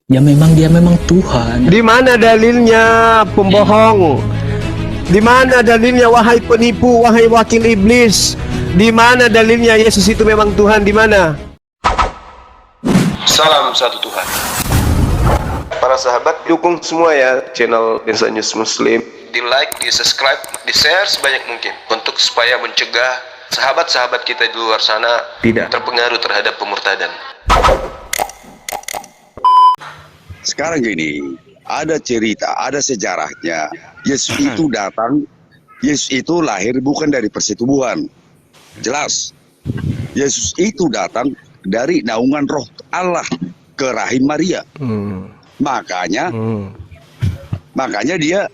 Ya memang dia memang Tuhan. Di mana dalilnya, pembohong? Di mana dalilnya, wahai penipu, wahai wakil iblis? Di mana dalilnya Yesus itu memang Tuhan? Di mana? Salam satu Tuhan. Para sahabat, dukung semua ya channel Densa News Muslim. Di like, di subscribe, di share sebanyak mungkin untuk supaya mencegah sahabat-sahabat kita di luar sana tidak terpengaruh terhadap pemurtadan. Sekarang gini, ada cerita, ada sejarahnya. Yesus itu datang, Yesus itu lahir bukan dari persetubuhan. Jelas. Yesus itu datang dari naungan roh Allah ke rahim Maria. Makanya dia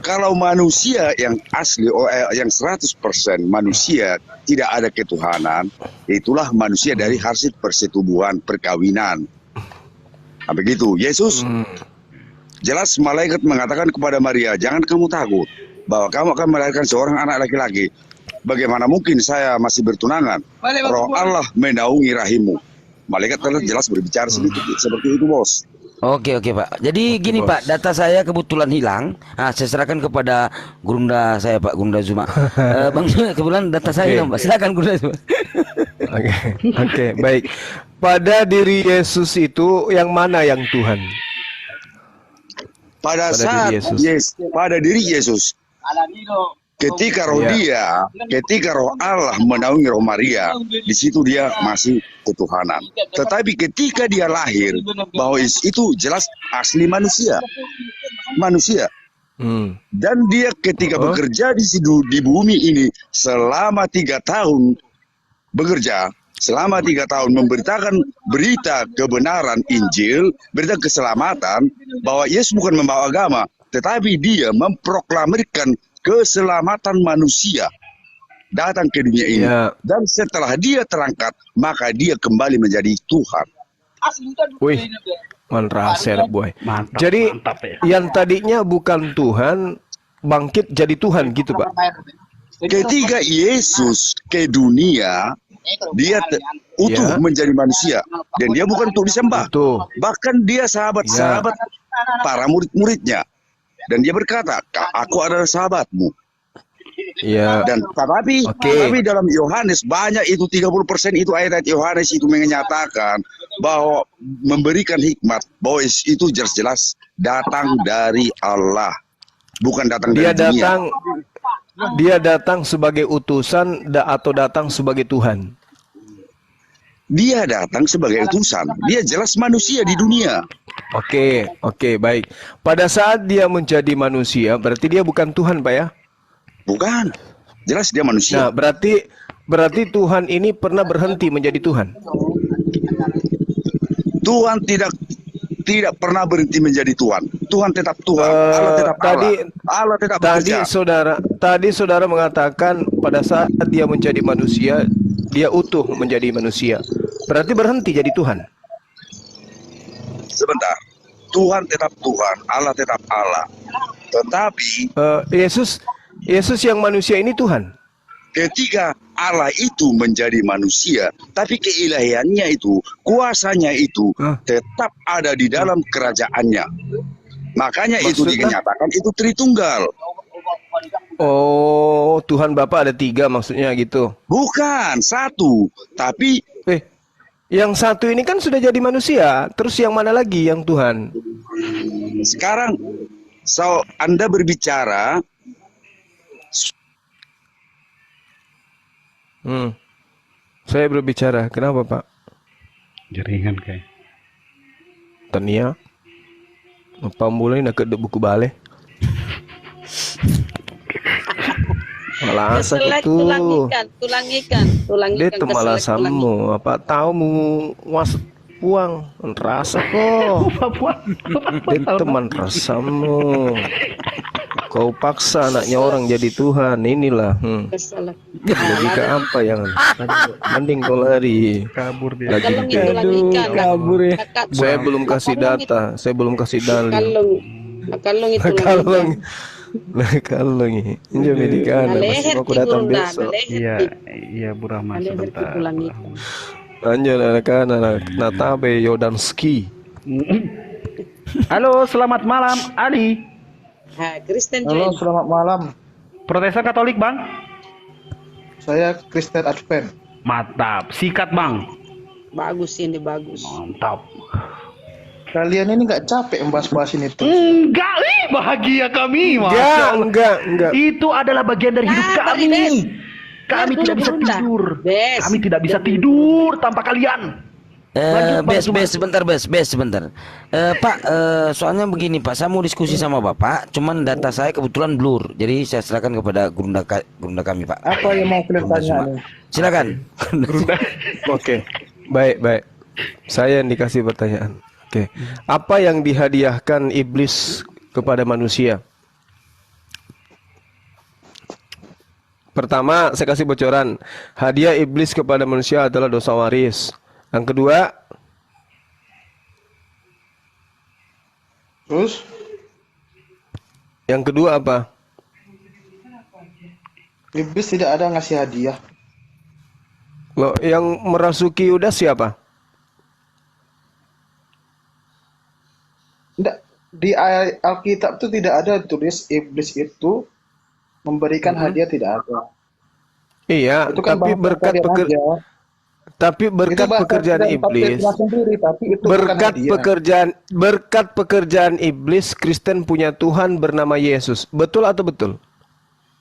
kalau manusia yang asli, yang 100% manusia, tidak ada ketuhanan, itulah manusia dari hasil persetubuhan, perkawinan. Nah, begitu. Yesus jelas malaikat mengatakan kepada Maria, jangan kamu takut bahwa kamu akan melahirkan seorang anak laki-laki. Bagaimana mungkin saya masih bertunangan? Roh Allah menaungi rahimmu. Malaikat telah jelas berbicara seperti itu, bos. Oke Pak. Jadi gini Pak, data saya kebetulan hilang. Saya serahkan kepada Gurunda saya Pak, Gurunda Zuma. Bang Zuma, kebetulan data saya hilang Pak. Silakan Gurunda Zuma. Oke, baik. Pada diri Yesus itu yang mana yang Tuhan? Pada diri Yesus. Ketika roh ketika roh Allah menaungi roh Maria, di situ dia masih ketuhanan. Tetapi ketika dia lahir, bahwa itu jelas asli manusia. Dan dia ketika bekerja di bumi ini selama 3 tahun bekerja, selama 3 tahun memberitakan berita kebenaran Injil, berita keselamatan, bahwa Yesus bukan membawa agama, tetapi dia memproklamirkan keselamatan manusia datang ke dunia ini. Dan setelah dia terangkat, maka dia kembali menjadi Tuhan. Wih, mantraser boy. Jadi yang tadinya bukan Tuhan bangkit jadi Tuhan gitu Pak. Ketika Yesus ke dunia, dia utuh menjadi manusia, dan dia bukan untuk disembah. Bahkan dia sahabat-sahabat para murid-muridnya, dan dia berkata, aku adalah sahabatmu. Dan tetapi dalam Yohanes banyak itu 30% itu ayat Yohanes itu menyatakan bahwa memberikan hikmat, bahwa itu jelas-jelas datang dari Allah, bukan datang dari dunia. Dia datang sebagai utusan atau datang sebagai Tuhan? Dia datang sebagai utusan. Dia jelas manusia di dunia. Oke, baik. Pada saat dia menjadi manusia, berarti dia bukan Tuhan, Pak ya? Bukan. Jelas dia manusia. Nah, berarti Tuhan ini pernah berhenti menjadi Tuhan? Tuhan tidak pernah berhenti menjadi Tuhan. Tuhan tetap Tuhan. Allah tetap Allah tetap bekerja. Tadi saudara mengatakan pada saat dia menjadi manusia, dia utuh menjadi manusia. Berarti berhenti jadi Tuhan. Sebentar. Tuhan tetap Tuhan, Allah tetap Allah. Tetapi Yesus yang manusia ini Tuhan. Ketika Allah itu menjadi manusia, tapi keilahiannya itu, kuasanya itu tetap ada di dalam kerajaannya. Makanya itu dinyatakan itu Tritunggal. Oh, Tuhan Bapa ada 3 maksudnya gitu? Bukan, 1. Tapi yang 1 ini kan sudah jadi manusia. Terus yang mana lagi yang Tuhan? Sekarang Anda berbicara. Saya berbicara. Kenapa Pak? Jaringan kayak. Tania. Apa mulai nak ke buku balik? Malah asa itu. Tulang ikan. Dia malah samu. Apa tahu mu was puang rasa kok. Dia teman rasamu. Kau paksa anaknya orang jadi Tuhan. Inilah logika apa yang mending kau lari Kabur dia. lagi kabur ya. Saya belum kasih data, saya belum kasih dalil. Kalong ini medikan masih mau datang besok. Iya Bu Rahma sebentar. Anjir anak natabe Yodanski. Halo, selamat malam, Ali. Ha, Kristen Halo, join. selamat malam. Protestan Katolik, Bang? Saya Kristen Advent. Mantap. Sikat, Bang. Bagus ini, bagus. Mantap. Kalian ini nggak capek membahas-bahas ini tuh? Enggak, bahagia kami, Mas. Enggak. Itu adalah bagian dari hidup Nah, kami. Bes. Kami Biar tidak bisa dulu, Bunda. tidur. Bes. Kami tidak bisa tidur tanpa kalian. Bes sebentar. Pak, soalnya begini Pak, saya mau diskusi sama Bapak, cuman data saya kebetulan blur, jadi saya serahkan kepada gurunda kami Pak. Apa yang mau kalian Gurunda tanya Zuma. nih? Silakan. Oke. Baik. Saya yang dikasih pertanyaan. Oke. Apa yang dihadiahkan iblis kepada manusia? Pertama, saya kasih bocoran. Hadiah iblis kepada manusia adalah dosa waris. Yang kedua, Terus? apa? Iblis tidak ada ngasih hadiah. Loh, yang merasuki Yudas siapa? Tidak, di Alkitab itu tidak ada tulis iblis itu memberikan hadiah, tidak ada. Iya, Itu kan tapi bahasa berkat kalian aja. Itu bahasa pekerjaan kalian, tapi iblis. Tuhan sendiri, tapi itu bukan hadiah. Berkat pekerjaan iblis, Kristen punya Tuhan bernama Yesus. Betul atau betul?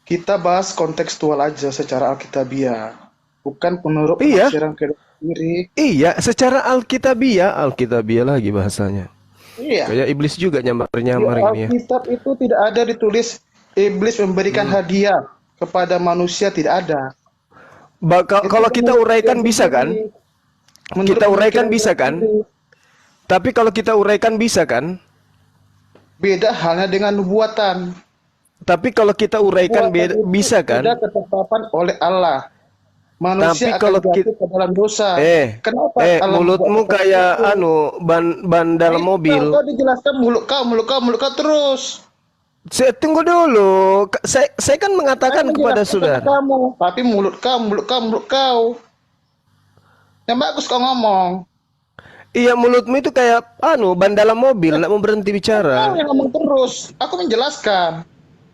Kita bahas kontekstual aja secara alkitabiah, bukan menurut Iya. penafsiran kalian sendiri. Iya, secara alkitabiah lagi bahasanya. Iya. Kayak iblis juga Di nyamar-nyamar ini ya. Alkitab itu tidak ada ditulis iblis memberikan hadiah kepada manusia, tidak ada. Kalau kita uraikan bisa kan? Menurut Kita uraikan pemikiran bisa kan? sendiri. Tapi kalau kita uraikan bisa kan? Beda halnya dengan nubuatan. Tapi kalau kita uraikan Nubuatan itu bisa kan? Tidak ketetapan oleh Allah. Manusia Tapi kalau akan jatuh ke dalam dosa. Kenapa Allah mulutmu membuat kayak seperti itu? ban dalam mobil. Kau dijelaskan mulut kau terus. Tunggu dulu. Saya kan mengatakan Saya kepada menjelaskan saudara. kamu, tapi mulut kau. Yang bagus kau ngomong. Iya, mulutmu itu kayak ban dalam mobil, nggak mau berhenti Kau bicara. yang ngomong terus. Aku menjelaskan.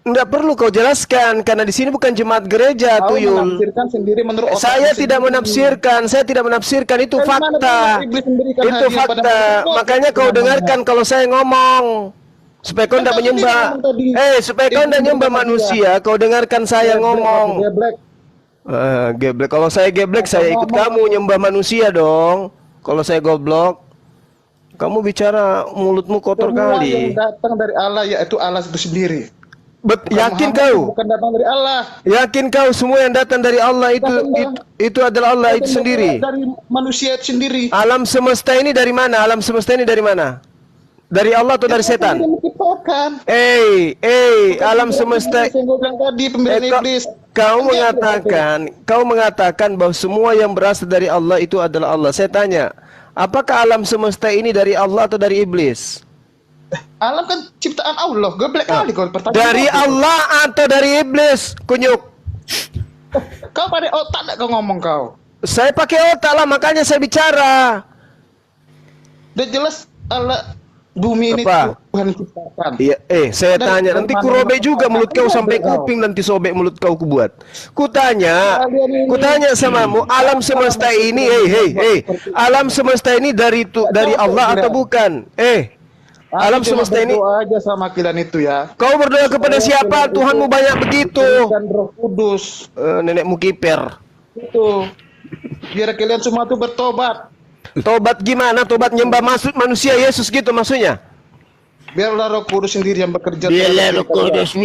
Nggak perlu kau jelaskan karena di sini bukan jemaat gereja, Kau Tuyul. menafsirkan sendiri menurut otakmu Saya tidak sendiri. menafsirkan, itu Dari mana fakta. benar iblis memberikan Itu hadiah pada fakta. manusia? Makanya kau Tidak dengarkan benar. kalau saya ngomong. Supaya kau Kan tidak kau sendiri menyembah. ngomong tadi. Supaya kau Iblis tidak nyembah memberikan manusia, kau dengarkan saya ngomong. Geblek. Geblek. Kalau saya geblek, saya ikut kamu nyembah manusia dong. Kalau saya goblok, kamu bicara mulutmu kotor Semua kali. yang datang dari Allah yaitu Allah itu sendiri. Bukan Yakin Muhammad, kau? bukan datang dari Allah. Yakin kau semua yang datang dari Allah itu adalah Allah itu sendiri. Dari manusia itu sendiri. Alam semesta ini dari mana? Alam semesta ini dari mana? Dari Allah atau dari setan? Yang menciptakan. Alam semesta. Yang gue bilang tadi pemberian iblis. Kau mengatakan bahwa semua yang berasal dari Allah itu adalah Allah. Saya tanya, apakah alam semesta ini dari Allah atau dari iblis? Alam kan ciptaan Allah. Geblek kali kau pertanyaan. Dari Allah atau dari iblis? Kunyuk. Kau pada otak tak kau ngomong kau. Saya pakai otak lah, makanya saya bicara. Udah jelas Allah bumi ini Apa? Tuhan ciptakan. Iya, saya Dan tanya, nanti ku robek juga mulut kau sampai kau. kuping, nanti sobek mulut kau ku buat. Ku tanya samamu, alam semesta ini, alam semesta ini dari Allah atau bukan? Alam Aku cuma semesta ini, berdoa aja sama kalian itu ya. kau berdoa kepada siapa? Tuhanmu banyak begitu. Dan Roh Kudus Nenekmu kiper. itu. Biar kalian semua tuh bertobat. Tobat gimana? Tobat nyembah manusia Yesus gitu maksudnya? Biarlah Roh Kudus sendiri yang bekerja. Biarlah Roh Kudus.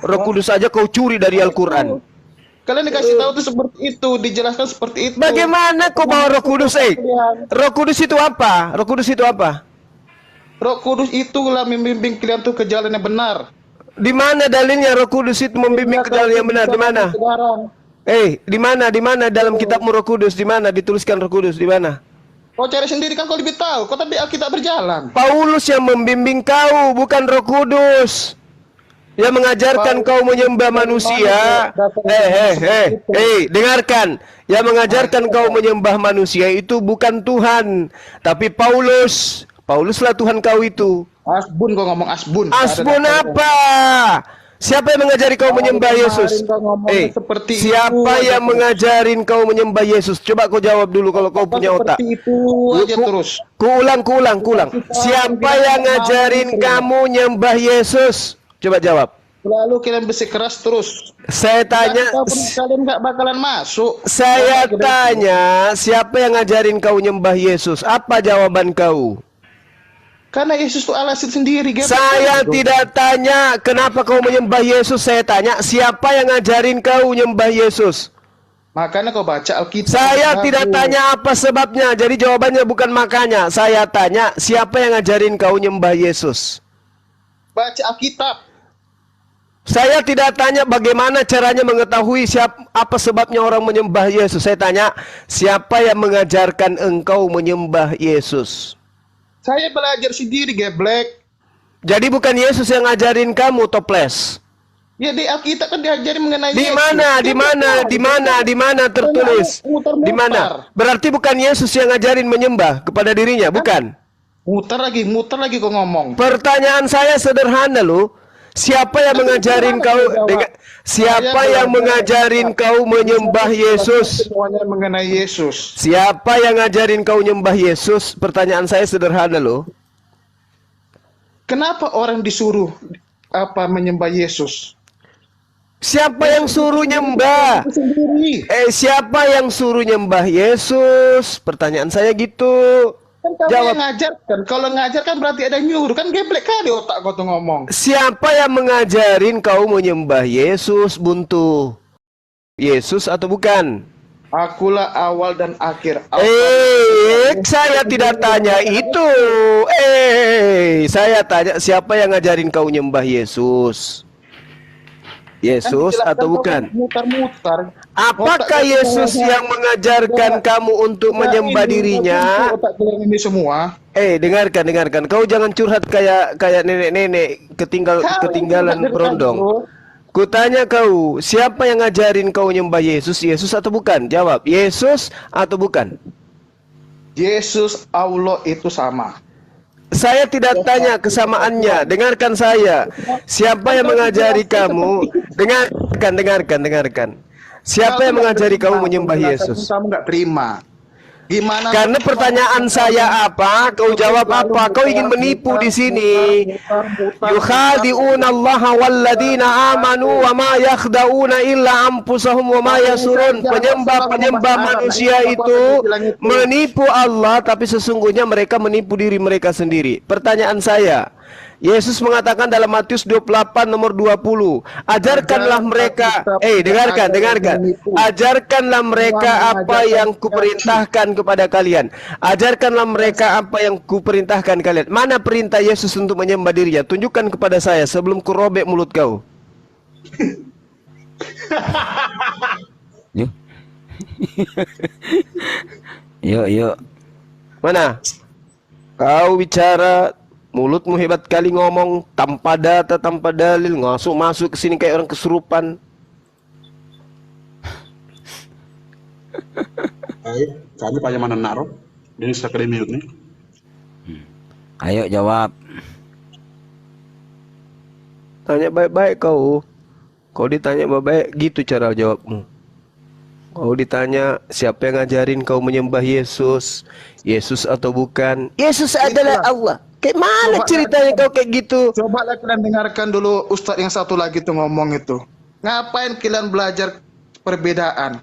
Roh Kudus aja kau curi dari Al-Quran. Kalian dikasih tahu tuh seperti itu, dijelaskan seperti itu. Bagaimana kau bawa Roh Kudus? Roh Kudus itu apa? Roh Kudus itu apa? Roh Kudus itulah membimbing kalian tuh ke jalan yang benar. Di mana dalilnya Roh Kudus itu membimbing ke jalan yang benar? Di mana? Sekarang. Di mana dalam kitabmu Roh Kudus? Di mana dituliskan Roh Kudus? Di mana? Kau cari sendiri kan kau lebih tahu. Kau tadi Alkitab berjalan. Paulus yang membimbing kau, bukan Roh Kudus. Yang mengajarkan kau menyembah manusia. Dengarkan. Yang mengajarkan kau menyembah manusia itu bukan Tuhan, tapi Paulus. Pauluslah Tuhan kau itu. Asbun, kau ngomong asbun. Asbun apa? Siapa yang mengajari kau menyembah Yesus? Siapa yang mengajarin kau menyembah Yesus? Coba kau jawab dulu kalau kau punya otak. Seperti itu aja terus. Kuulang. Siapa yang ngajarin kamu nyembah Yesus? Coba jawab. Lalu kalian bersikeras terus. Saya tanya, kalian nggak bakalan masuk. saya tanya, siapa yang ngajarin kau nyembah Yesus? Apa jawaban kau? Karena Yesus itu Allah sendiri. Saya tidak tanya kenapa kau menyembah Yesus. Saya tanya, siapa yang ngajarin kau nyembah Yesus? Makanya kau baca Alkitab. Saya tidak tanya apa sebabnya. Jadi jawabannya bukan makanya. Saya tanya, siapa yang ngajarin kau nyembah Yesus? Baca Alkitab. Saya tidak tanya bagaimana caranya mengetahui apa sebabnya orang menyembah Yesus. Saya tanya, siapa yang mengajarkan engkau menyembah Yesus? Saya belajar sendiri, geblek. Jadi bukan Yesus yang ngajarin kamu, toples. Ya di Alkitab kan diajari mengenai Di Yesus. mana tertulis? Di mana? Berarti bukan Yesus yang ngajarin menyembah kepada dirinya, bukan? Muter lagi kau ngomong. Pertanyaan saya sederhana loh. Siapa yang mengajarin kau menyembah Yesus? Semuanya mengenai Yesus. Siapa yang ngajarin kau nyembah Yesus? Pertanyaan saya sederhana loh. Kenapa orang disuruh menyembah Yesus? Siapa yang suruh nyembah? Sendiri. Siapa yang suruh nyembah Yesus? Pertanyaan saya gitu. Kan kamu Jawab. yang ngajarkan. Kalau ngajarkan berarti ada nyuruh. Kan geblek kali otak kau tuh ngomong. Siapa yang mengajarin kau menyembah Yesus, Buntu? Yesus atau bukan? Akulah awal dan akhir. Saya tidak tanya itu. Saya tanya siapa yang ngajarin kau nyembah Yesus? Yesus atau bukan? Mutar-mutar. Apakah Yesus yang mengajarkan kamu untuk menyembah dirinya? Otak kalian ini semua. Dengarkan. Kau jangan curhat kayak nenek-nenek ketinggalan berondong. Kutanya kau, siapa yang ngajarin kau nyembah Yesus? Yesus atau bukan? Jawab, Yesus atau bukan? Yesus Allah itu sama. Saya tidak tanya kesamaannya. Dengarkan saya. Siapa yang mengajari kamu? Dengarkan. Siapa yang mengajari kamu menyembah Yesus? Kamu nggak terima. Gimana? Karena pertanyaan saya apa? Kau jawab apa? Kau ingin menipu di sini. Yukhadi'una Allah walladzina amanu wa ma yakhda'una illa anfusahum wa ma yasurun. Penyembah manusia itu menipu Allah, tapi sesungguhnya mereka menipu diri mereka sendiri. Pertanyaan saya, Yesus mengatakan dalam Matius 28 nomor 20, ajarkanlah mereka, dengarkan. Ajarkanlah mereka apa yang kuperintahkan kepada kalian. Ajarkanlah mereka apa yang kuperintahkan kalian. Mana perintah Yesus untuk menyembah dirinya? Tunjukkan kepada saya sebelum kurobek mulut kau. Yuk. Mana? Kau bicara, mulutmu hebat kali ngomong, tanpa data, tanpa dalil, masuk ke sini kayak orang kesurupan. Kami banyak mana naro? Ini sekali minut nih. Ayo jawab. Tanya baik-baik kau. Kau ditanya baik-baik, gitu cara jawabmu. Kau ditanya siapa yang ngajarin kau menyembah Yesus? Yesus atau bukan? Yesus adalah Allah. Kayak mana ceritanya kau kayak gitu? Coba kalian dengarkan dulu Ustadz yang satu lagi tuh ngomong itu. Ngapain kalian belajar perbedaan?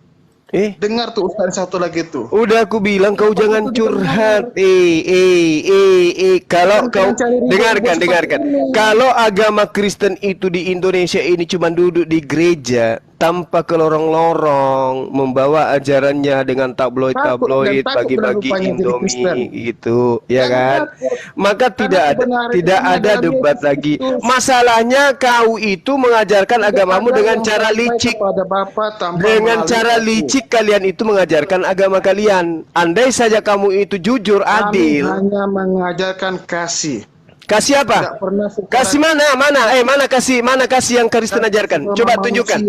Dengar tuh Ustadz yang satu lagi tuh. Udah aku bilang kau jangan curhat. Kalau kau dengarkan. Kalau agama Kristen itu di Indonesia ini cuma duduk di gereja tanpa ke lorong-lorong, membawa ajarannya dengan tabloid bagi-bagi Indomie gitu, ya kan? Maka tidak ada debat lagi. Masalahnya kau itu mengajarkan agamamu dengan cara licik. Dengan cara licik kalian itu mengajarkan agama kalian. Andai saja kamu itu jujur, adil. Kami hanya mengajarkan kasih. Kasih apa? Tidak pernah secara- Kasih mana kasih yang Kristen ajarkan? Coba tunjukkan.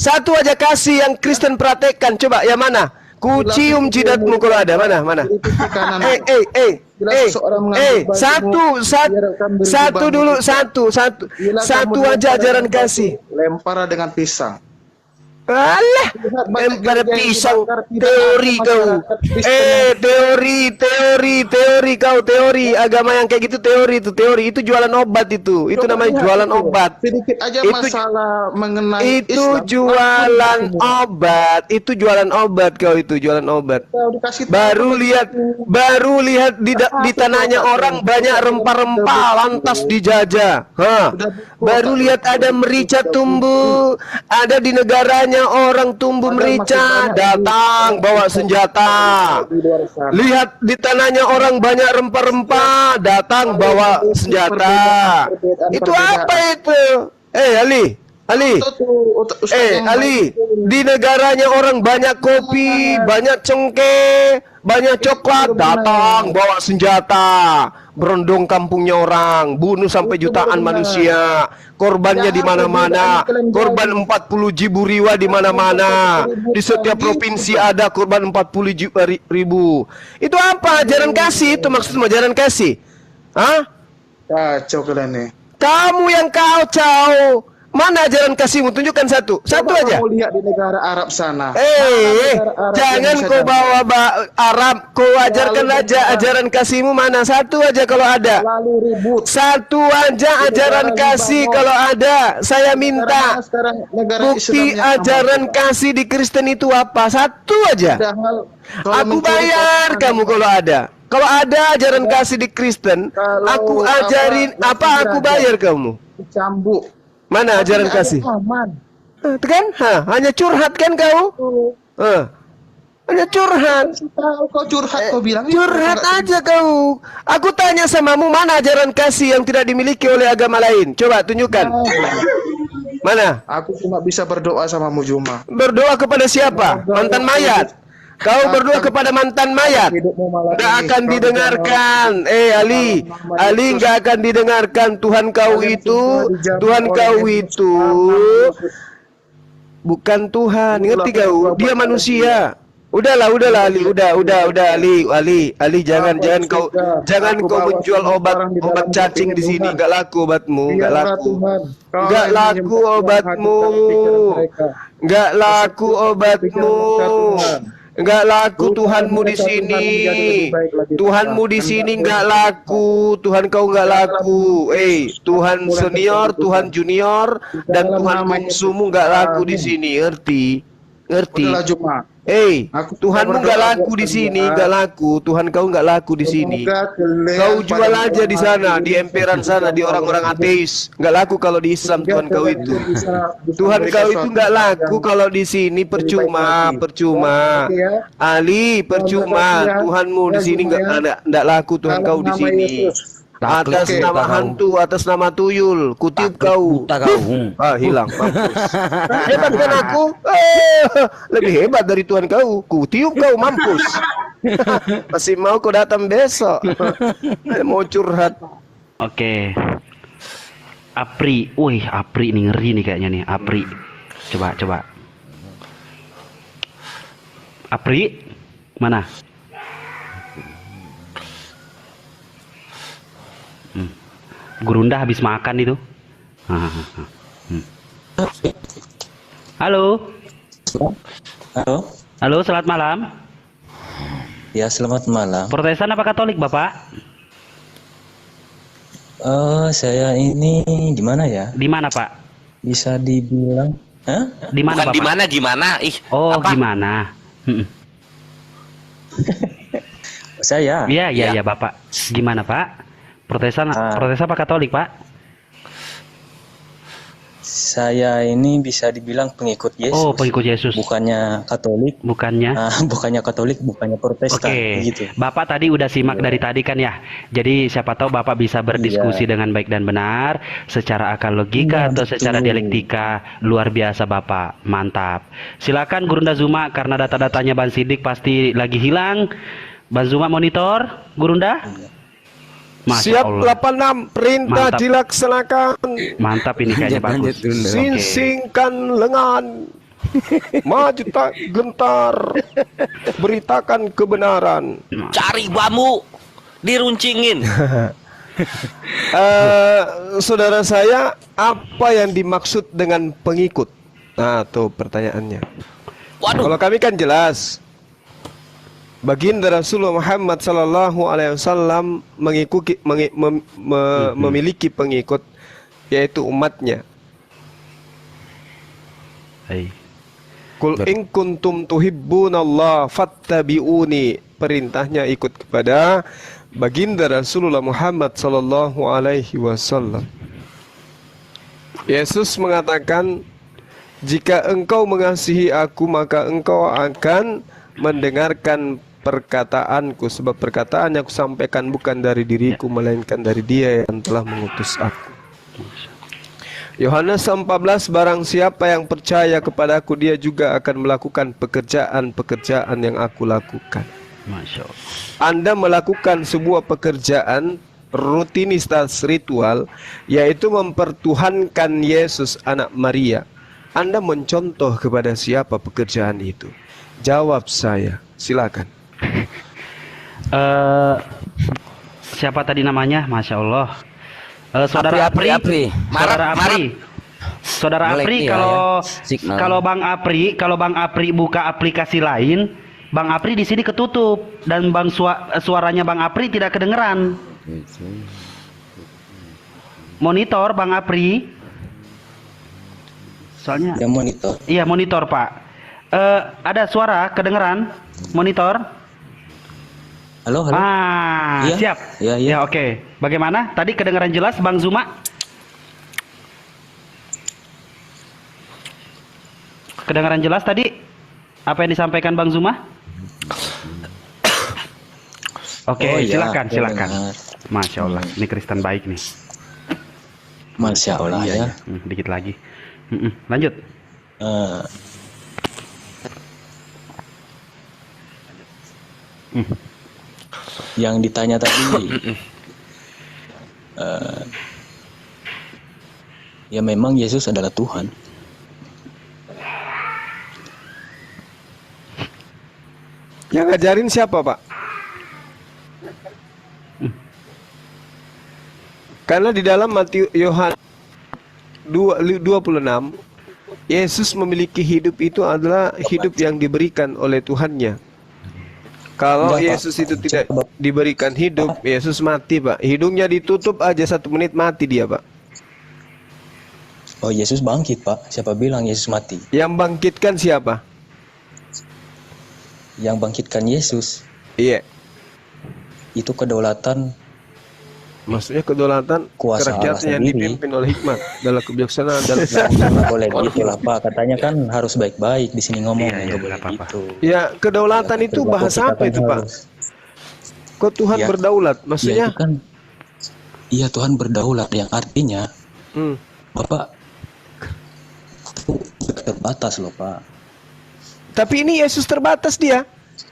Satu aja kasih yang Kristen praktekkan. Coba yang mana? Ku cium jidatmu kalau ada. Mana? Satu aja ajaran kasih. Lempar dengan pisang. Alah, pada pisang teori kau. Teori agama yang kayak gitu teori itu jualan obat itu namanya jualan obat. Sedikit aja masalah mengenai itu Islam. Itu jualan obat kau itu jualan obat. Baru lihat di tanahnya orang banyak rempah-rempah lantas dijajah. Baru lihat ada merica tumbuh, ada di negaranya orang tumbuh merica, datang bawa senjata. Lihat di tanahnya orang banyak rempah-rempah, datang bawa senjata. Itu apa itu? Ali, di negaranya orang banyak kopi, banyak cengkeh, banyak coklat, datang bawa senjata, berondong kampungnya orang, bunuh sampai jutaan manusia, korbannya di mana-mana, korban 40 jiwa di mana-mana, di setiap provinsi ada korban 40 ribu. Itu apa ajaran kasih? Itu maksudnya ajaran kasih? Hah? Kacau kalian nih. Kamu yang kacau. Mana ajaran kasihmu? Tunjukkan satu aja. Kamu lihat di negara Arab sana. Jangan kau bawa Arab, kau ajarkan aja ajaran kasihmu mana satu aja kalau ada. Lalu ribut. Satu aja ajaran kasih kalau ada. Saya minta bukti ajaran kasih di Kristen itu apa? Satu aja. Aku bayar kamu kalau ada. Kalau ada ajaran kasih di Kristen, aku ajarin apa? Aku bayar kamu. Cambuk. Mana ajaran kasih? Itu kan? Hanya curhat kan kau? Hanya curhat. Kau curhat, kau bilang curhat aja kau. Aku tanya samamu, mana ajaran kasih yang tidak dimiliki oleh agama lain? Coba tunjukkan. Mana? Aku cuma bisa berdoa samamu Juma. Berdoa kepada siapa? Mantan mayat. Kau berdoa kepada mantan mayat, nggak akan didengarkan. Ali nggak akan didengarkan. Tuhan kau itu bukan Tuhan. Ngerti kau? Dia manusia. Udahlah Ali, udah Ali, jangan kau menjual obat cacing di sini. Nggak laku obatmu, nggak laku Tuhanmu di sini. Tuhanmu di sini nggak laku. Tuhan kau nggak laku. Tuhan senior, Tuhan junior, dan Tuhan bungsumu nggak laku di sini. Ngerti? Tuhanmu nggak laku di sini, nggak laku. Tuhan kau nggak laku di sini. Kau jual aja di sana, di emperan sana, di orang-orang ateis. Nggak laku kalau di Islam Tuhan kau itu. Tuhan kau itu nggak laku kalau di sini. Percuma. Ali, percuma. Tuhanmu di sini nggak laku. Tuhan kau di sini. Atas nama hantu, atas nama tuyul, kutiup kau. Hilang, mampus. Hebat kan aku? Lebih hebat dari Tuhan kau. Kutiup kau, mampus. Masih mau kau datang besok? Mau curhat. Oke. Apri, Apri ini ngeri nih kayaknya nih, Apri. Coba. Apri, mana? Gurunda habis makan itu. Halo. Halo, selamat malam. Ya, selamat malam. Protestan apa Katolik, Bapak? Saya ini gimana ya? Di mana, Pak? Bisa dibilang, Di mana, Bapak? Gimana? Gimana? Saya. Iya, Bapak. Gimana, Pak? Protestan apa Katolik, Pak? Saya ini bisa dibilang pengikut Yesus. Oh, pengikut Yesus. Bukannya Katolik. Bukannya Katolik, bukannya Protestan. Gitu. Bapak tadi udah simak dari tadi kan ya. Jadi siapa tahu Bapak bisa berdiskusi dengan baik dan benar, secara akal logika atau secara dialektika. Luar biasa Bapak, mantap. Silakan Gurunda Zuma, karena data-datanya Ban Sidik pasti lagi hilang. Ban Zuma monitor, Gurunda. Masya Siap Allah. 86, perintah Mantap. dilaksanakan. Mantap ini kayaknya bagus. Singsingkan lengan. Maju tak gentar. Beritakan kebenaran. Cari bambu, diruncingin. Saudara saya, apa yang dimaksud dengan pengikut? Nah, tuh pertanyaannya. Waduh. Kalau kami kan jelas. Baginda Rasulullah Muhammad sallallahu alaihi wasallam memiliki pengikut, yaitu umatnya. Hai. Kul in kuntum tuhibbunallah fattabi'uni. Perintahnya ikut kepada baginda Rasulullah Muhammad sallallahu alaihi wasallam. Yesus mengatakan, jika engkau mengasihi aku, maka engkau akan mendengarkan perkataanku, sebab perkataan yang aku sampaikan bukan dari diriku, melainkan dari Dia yang telah mengutus aku. Yohanes 14, barang siapa yang percaya kepadaku, dia juga akan melakukan pekerjaan-pekerjaan yang aku lakukan. Masya Allah. Anda melakukan sebuah pekerjaan rutinitas ritual, yaitu mempertuhankan Yesus anak Maria. Anda mencontoh kepada siapa pekerjaan itu? Jawab saya, silakan. Siapa tadi namanya? Masya Allah. Saudara Apri. Saudara Apri, kalau Bang Apri buka aplikasi lain, Bang Apri di sini ketutup dan suaranya Bang Apri tidak kedengeran. Monitor Bang Apri. Soalnya. Ya, monitor. Iya, monitor, Pak. Ada suara kedengeran? Monitor? Halo, halo. Iya. Siap. Iya. Ya, oke. Bagaimana? Tadi kedengaran jelas, Bang Zuma? Kedengaran jelas tadi? Apa yang disampaikan Bang Zuma? Oke, Oh, iya, silakan. dengar. Masya Allah, ini Kristen baik nih. Masya Allah ya. Dikit lagi. Lanjut. Yang ditanya tadi, ya memang Yesus adalah Tuhan. Yang ngajarin siapa, Pak? Karena di dalam Yohanes 26, Yesus memiliki hidup itu adalah hidup yang diberikan oleh Tuhannya. Kalau Enggak, Pak. Yesus itu tidak diberikan hidup, Yesus mati, Pak. Hidungnya ditutup aja 1 menit mati dia, Pak. Oh, Yesus bangkit, Pak. Siapa bilang Yesus mati? Yang bangkitkan siapa? Yang bangkitkan Yesus. Iya. Itu kedaulatan, Maksudnya kedaulatan kuasa Allah kerakyatan yang sendiri. dipimpin oleh hikmat dalam kebijaksanaan dalam Nggak boleh gitu lah, Pak. Katanya kan harus baik-baik di sini ngomong. Iya, Nggak boleh apa-apa. gitu. Ya, kedaulatan itu Perilaku bahasa kita apa kan itu, Pak? harus- Kok Tuhan Ya. berdaulat? Ya, Maksudnya? itu kan, iya, Tuhan berdaulat, yang artinya Bapak terbatas loh, Pak. Tapi ini Yesus terbatas dia.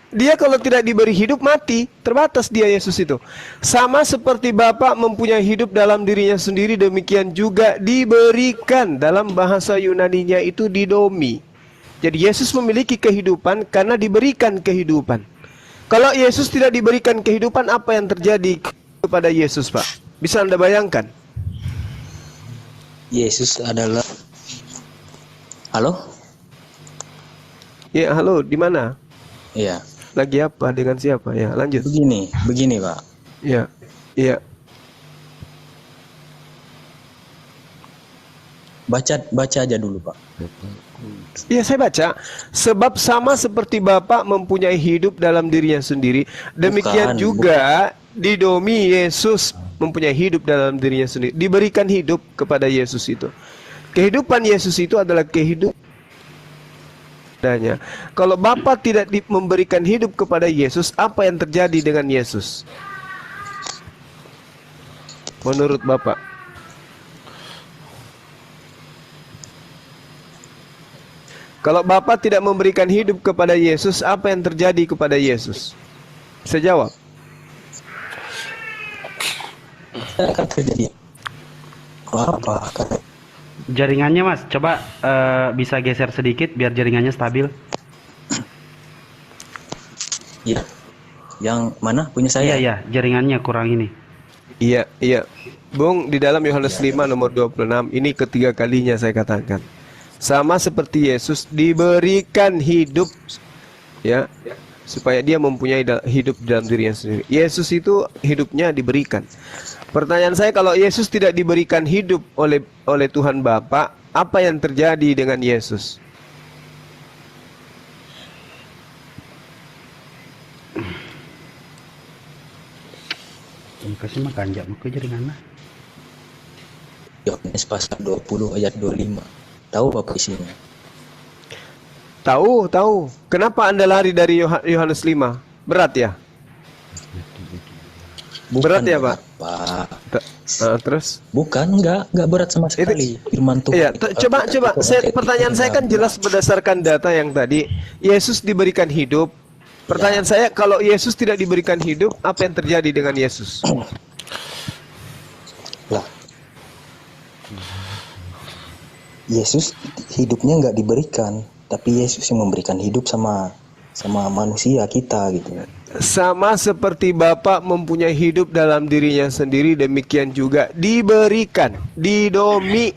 Dia kalau tidak diberi hidup mati, terbatas dia Yesus itu. Sama seperti Bapa mempunyai hidup dalam dirinya sendiri, demikian juga diberikan, dalam bahasa Yunaninya itu didomi. Jadi Yesus memiliki kehidupan karena diberikan kehidupan. Kalau Yesus tidak diberikan kehidupan, apa yang terjadi kepada Yesus, Pak? Bisa Anda bayangkan? Yesus adalah... Halo? Ya, halo, di mana? Iya. Lagi apa? Dengan siapa? Ya, lanjut. Begini, Pak. Ya, iya. Baca aja dulu, Pak. Iya, saya baca. Sebab sama seperti Bapa mempunyai hidup dalam dirinya sendiri, demikian Bukan, juga didomi Yesus mempunyai hidup dalam dirinya sendiri. Diberikan hidup kepada Yesus itu. Kehidupan Yesus itu adalah kehidupan. Kalau Bapa tidak memberikan hidup kepada Yesus, apa yang terjadi dengan Yesus? Menurut Bapak? Kalau Bapa tidak memberikan hidup kepada Yesus, apa yang terjadi kepada Yesus? Saya jawab. akan terjadi apa? Jaringannya Mas, coba bisa geser sedikit biar jaringannya stabil. Iya. Yang mana punya saya? Iya, jaringannya kurang ini. Iya. Bung, di dalam Yohanes 5 nomor 26 ini ketiga kalinya saya katakan. Sama seperti Yesus diberikan hidup ya, supaya dia mempunyai hidup dalam dirinya sendiri. Yesus itu hidupnya diberikan. Pertanyaan saya, kalau Yesus tidak diberikan hidup oleh Tuhan Bapa, apa yang terjadi dengan Yesus? Kasih makan jam ke jaringan. Yohanes pasal 20 ayat 25. Tahu Bapak isinya? Tahu. Kenapa Anda lari dari Yohanes 5? Berat ya? Bukan berat ya, Pak? Terus? Bukan, enggak berat sama sekali. Firman Tuhan. Iya, coba. Pertanyaan saya kan jelas berdasarkan data yang tadi. Yesus diberikan hidup. Pertanyaan saya, kalau Yesus tidak diberikan hidup, apa yang terjadi dengan Yesus? Lah, Yesus hidupnya nggak diberikan, tapi Yesus yang memberikan hidup sama manusia kita gitu. Sama seperti Bapa mempunyai hidup dalam dirinya sendiri, demikian juga diberikan, didomi,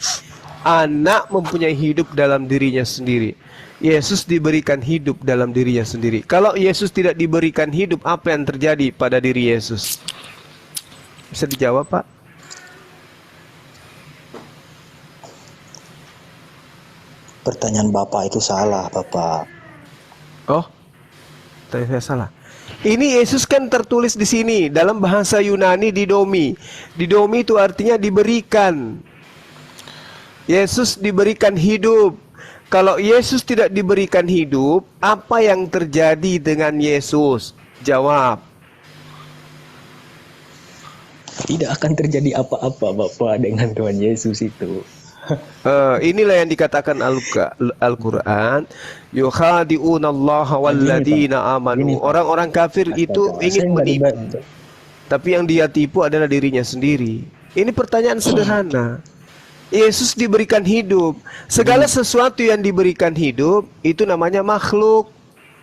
anak mempunyai hidup dalam dirinya sendiri. Yesus diberikan hidup dalam dirinya sendiri. Kalau Yesus tidak diberikan hidup, apa yang terjadi pada diri Yesus? Bisa dijawab, Pak? Pertanyaan Bapak itu salah, Bapak. Oh, saya salah. Ini Yesus kan tertulis di sini dalam bahasa Yunani didomi. Didomi itu artinya diberikan. Yesus diberikan hidup. Kalau Yesus tidak diberikan hidup, apa yang terjadi dengan Yesus? Jawab. Tidak akan terjadi apa-apa, Bapak, dengan Tuhan Yesus itu. Inilah yang dikatakan Al-Quran. Yukhadi'unallaha walladina amanu. Orang-orang kafir itu ingin menipu, tapi yang dia tipu adalah dirinya sendiri. Ini pertanyaan sederhana. Yesus diberikan hidup. Segala sesuatu yang diberikan hidup itu namanya makhluk.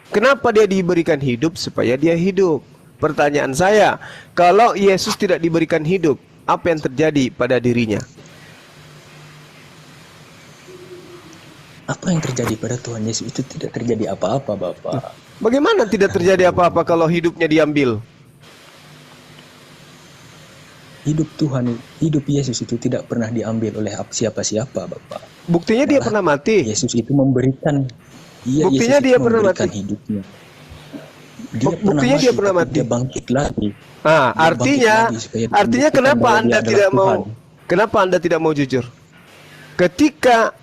Kenapa dia diberikan hidup? Supaya dia hidup. Pertanyaan saya, kalau Yesus tidak diberikan hidup, apa yang terjadi pada dirinya? Apa yang terjadi pada Tuhan Yesus itu tidak terjadi apa-apa, Bapak. Bagaimana tidak terjadi apa-apa kalau hidupnya diambil? Hidup Yesus itu tidak pernah diambil oleh siapa-siapa, Bapak. Buktinya dia pernah mati. Yesus itu memberikan. Buktinya Yesus dia pernah mati. Hidupnya. Buktinya dia pernah mati. Dia bangkit lagi. Artinya kenapa Anda tidak mau? Kenapa Anda tidak mau jujur? Ketika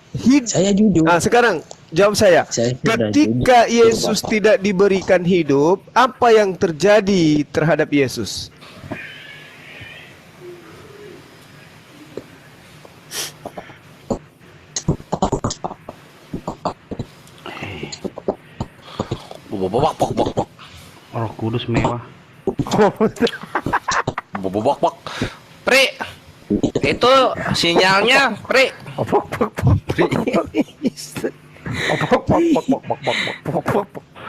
saya jujur. Sekarang jawab saya. Ketika Yesus tidak diberikan hidup, apa yang terjadi terhadap Yesus? Roh Kudus mewah. Pri, itu sinyalnya, Pri.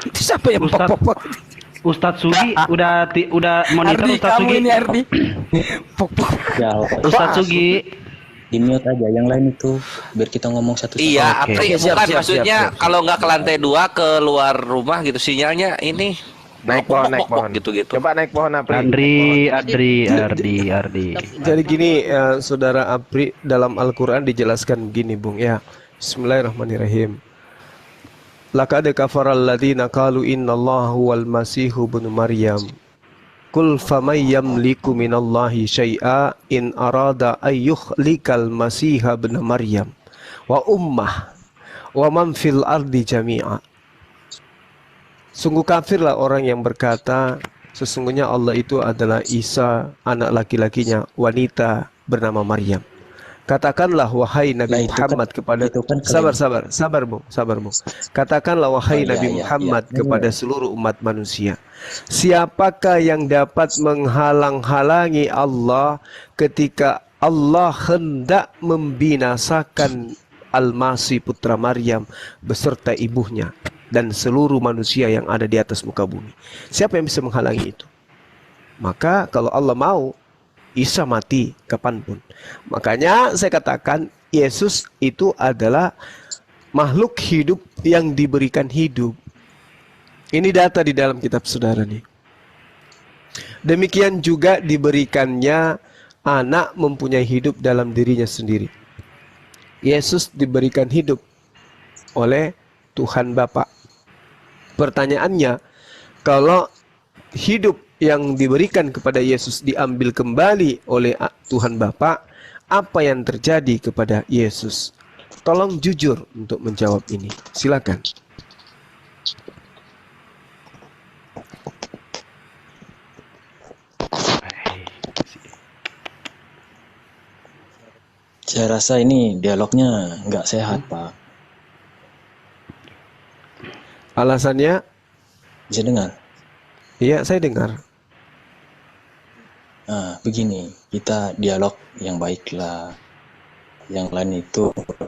Itu siapa yang Ustadz Sugi udah monitor Ustadz Sugi. Ini Ardi. Ustadz Sugi. Di mute aja, yang lain itu biar kita ngomong satu-satu. Iya, Apri, bukan maksudnya kalau nggak ke lantai 2 ke luar rumah gitu sinyalnya ini naik pohon gitu. Coba naik pohon, Apri. Ardi. Jadi gini, saudara Apri, dalam Al-Quran dijelaskan begini, Bung ya. Bismillahirrahmanirrahim. Laqad kafaral ladzina qalu innallaha huwal masihu ibnu Maryam. Qul famay yamliku minallahi syai'a in arada ayyukhlikal masiha ibnu Maryam wa ummah wa man fil ardi jami'a. Sungguh kafirlah orang yang berkata sesungguhnya Allah itu adalah Isa, anak laki-lakinya wanita bernama Maryam. Katakanlah wahai Nabi Muhammad kepada sabar Bung. Katakanlah wahai Nabi Muhammad kepada seluruh umat manusia. Siapakah yang dapat menghalang-halangi Allah ketika Allah hendak membinasakan Al-Masih putra Maryam beserta ibunya dan seluruh manusia yang ada di atas muka bumi? Siapa yang bisa menghalangi itu? Maka kalau Allah mau, Isa mati kapanpun. Makanya saya katakan Yesus itu adalah makhluk hidup yang diberikan hidup. Ini data di dalam kitab saudara nih. Demikian juga diberikannya anak mempunyai hidup dalam dirinya sendiri. Yesus diberikan hidup oleh Tuhan Bapa. Pertanyaannya, kalau hidup yang diberikan kepada Yesus diambil kembali oleh Tuhan Bapa, apa yang terjadi kepada Yesus? Tolong jujur untuk menjawab ini. Silakan. Saya rasa ini dialognya nggak sehat, Pak. Alasannya? Bisa dengar? Iya, saya dengar. Nah, begini, kita dialog yang baik lah. Yang lain itu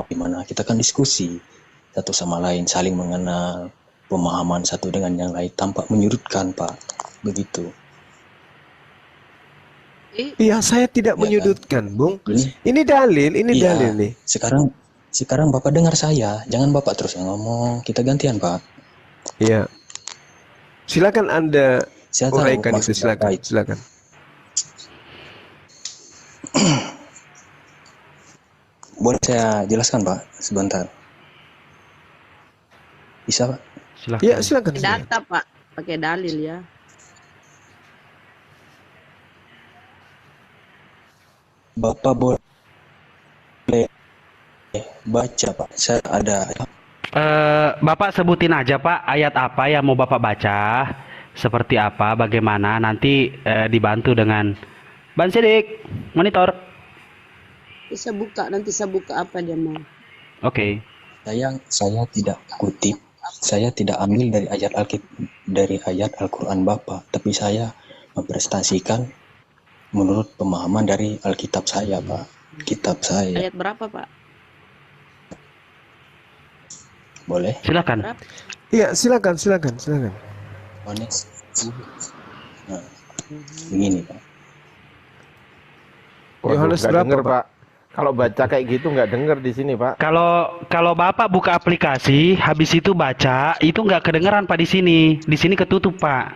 gimana? Kita kan diskusi satu sama lain, saling mengenal, pemahaman satu dengan yang lain tanpa menyudutkan, Pak. Begitu. Iya, saya tidak menyudutkan, Bung. Ini dalil nih. Sekarang Bapak dengar saya, jangan Bapak terus yang ngomong. Kita gantian, Pak. Iya. Silakan Anda uraikan itu, silakan. Boleh saya jelaskan, Pak, sebentar? Bisa, Pak? Silakan. Iya, silakan. Data, Pak. Pakai dalil ya. Bapak boleh baca, Pak. Saya ada. Bapak sebutin aja, Pak, ayat apa yang mau Bapak baca, seperti apa, bagaimana, nanti dibantu dengan Ban Sidik, monitor. Nanti saya buka apa dia mau. Oke. Saya tidak kutip, saya tidak ambil dari ayat Al-Quran Bapak, tapi saya mempresentasikan menurut pemahaman dari Alkitab saya, Pak. Kitab saya. Ayat berapa, Pak? Boleh? Silakan. Iya, silakan. Honest. Nah, begini, Pak. Yohanes berapa, denger, Pak? Kalau baca kayak gitu nggak denger di sini, Pak. Kalau Bapak buka aplikasi, habis itu baca, itu nggak kedengeran, Pak, di sini. Di sini ketutup, Pak.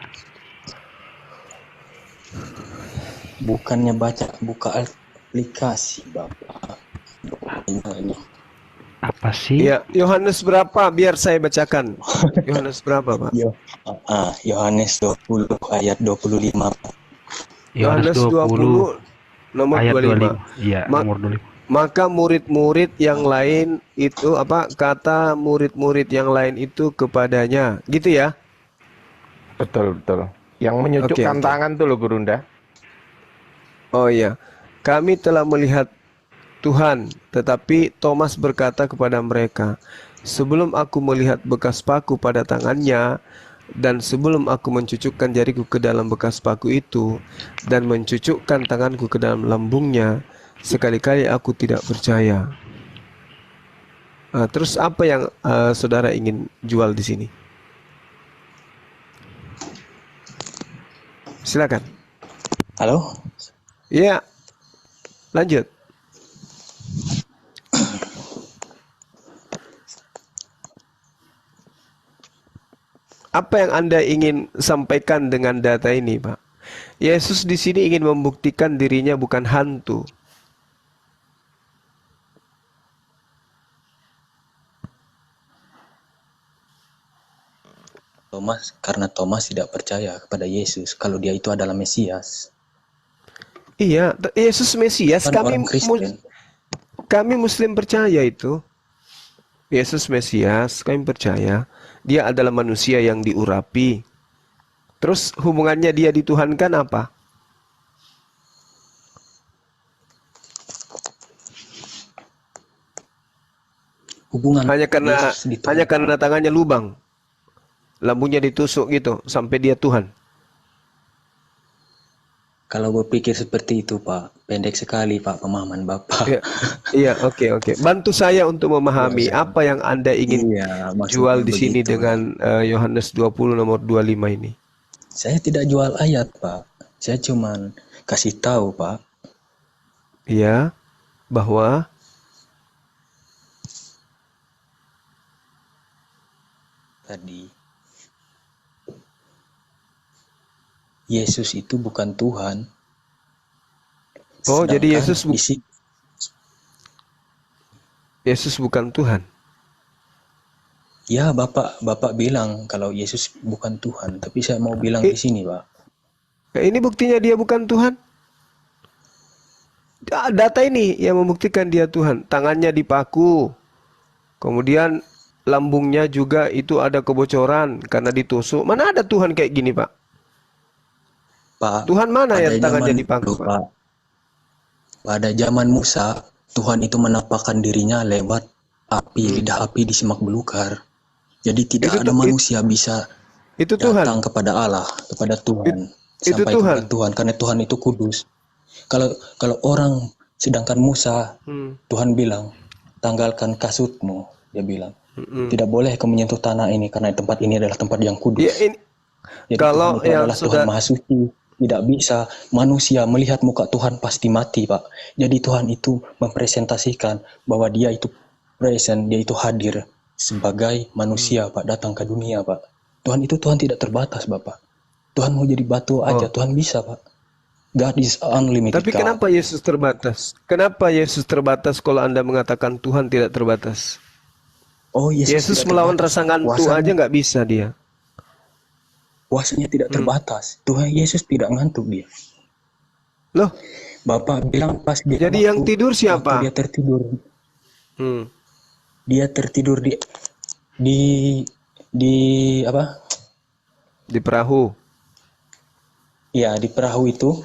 Bukannya buka aplikasi, Bapak. Ini. Apa sih? Iya, Yohanes berapa? Biar saya bacakan. Yohanes berapa, Pak? Yohanes 20 ayat 25. Yohanes 20 nomor ayat 25. Iya, nomor 25. Maka murid-murid yang lain itu kata murid-murid yang lain itu kepadanya. Gitu ya? Betul. Yang menyucukkan tangan tuh loh, Gurunda. Oh iya. Kami telah melihat Tuhan, tetapi Thomas berkata kepada mereka, sebelum aku melihat bekas paku pada tangannya, dan sebelum aku mencucukkan jariku ke dalam bekas paku itu, dan mencucukkan tanganku ke dalam lambungnya, sekali-kali aku tidak percaya. Terus apa yang saudara ingin jual di sini? Silakan. Halo? Iya. Lanjut. Apa yang Anda ingin sampaikan dengan data ini, Pak? Yesus di sini ingin membuktikan dirinya bukan hantu. Karena Thomas tidak percaya kepada Yesus kalau dia itu adalah Mesias. Iya, Yesus Mesias. Kan Kami Muslim percaya itu. Yesus Mesias, kami percaya. Dia adalah manusia yang diurapi. Terus hubungannya dia dituhankan apa? hubungan Hanya karena Yesus ditolak. tangannya lubang, lambungnya ditusuk gitu sampai dia Tuhan. Kalau berpikir seperti itu, Pak, pendek sekali, Pak, pemahaman Bapak. Iya, iya, oke, oke. Bantu saya untuk memahami Ya, apa yang Anda ingin iya, maksudnya jual di sini begitu. dengan Yohanes 20 nomor 25 ini. Saya tidak jual ayat, Pak. Saya cuman kasih tahu, Pak. Iya, bahwa Tadi Yesus itu bukan Tuhan. oh, jadi Sedangkan Yesus bukan Tuhan. Ya, Bapak bilang kalau Yesus bukan Tuhan, tapi saya mau bilang di sini, Pak. Ini buktinya dia bukan Tuhan. Data ini yang membuktikan dia Tuhan. Tangannya dipaku. Kemudian lambungnya juga itu ada kebocoran karena ditusuk. Mana ada Tuhan kayak gini, Pak? Pak, Tuhan mana pada yang tangannya zaman dipaku, dulu, Pak? Pada zaman Musa, Tuhan itu menampakkan dirinya lewat api, lidah api di semak belukar. Jadi tidak ada manusia bisa itu datang kepada Allah, kepada Tuhan, sampai kepada Tuhan, karena Tuhan itu kudus. Kalau orang, sedangkan Musa, Tuhan bilang, tanggalkan kasutmu, dia bilang. Tidak boleh kau menyentuh tanah ini karena tempat ini adalah tempat yang kudus. Jadi kalau Tuhan itu adalah Tuhan Maha Suci. Tidak bisa manusia melihat muka Tuhan pasti mati, Pak. Jadi Tuhan itu mempresentasikan bahwa dia itu present, dia itu hadir sebagai manusia, Pak, datang ke dunia, Pak. Tuhan itu Tuhan tidak terbatas, Bapak. Tuhan mau jadi batu aja, Tuhan bisa, Pak. God is unlimited. Tapi kenapa Yesus terbatas? Kenapa Yesus terbatas kalau Anda mengatakan Tuhan tidak terbatas? Oh, Yesus melawan rasa ngantuk aja nggak bisa dia. Kuasanya tidak terbatas. Tuhan Yesus tidak ngantuk dia. Loh, Bapak bilang pas dia jadi yang tidur siapa? Dia tertidur. Dia tertidur di apa? Di perahu. Ya, di perahu itu.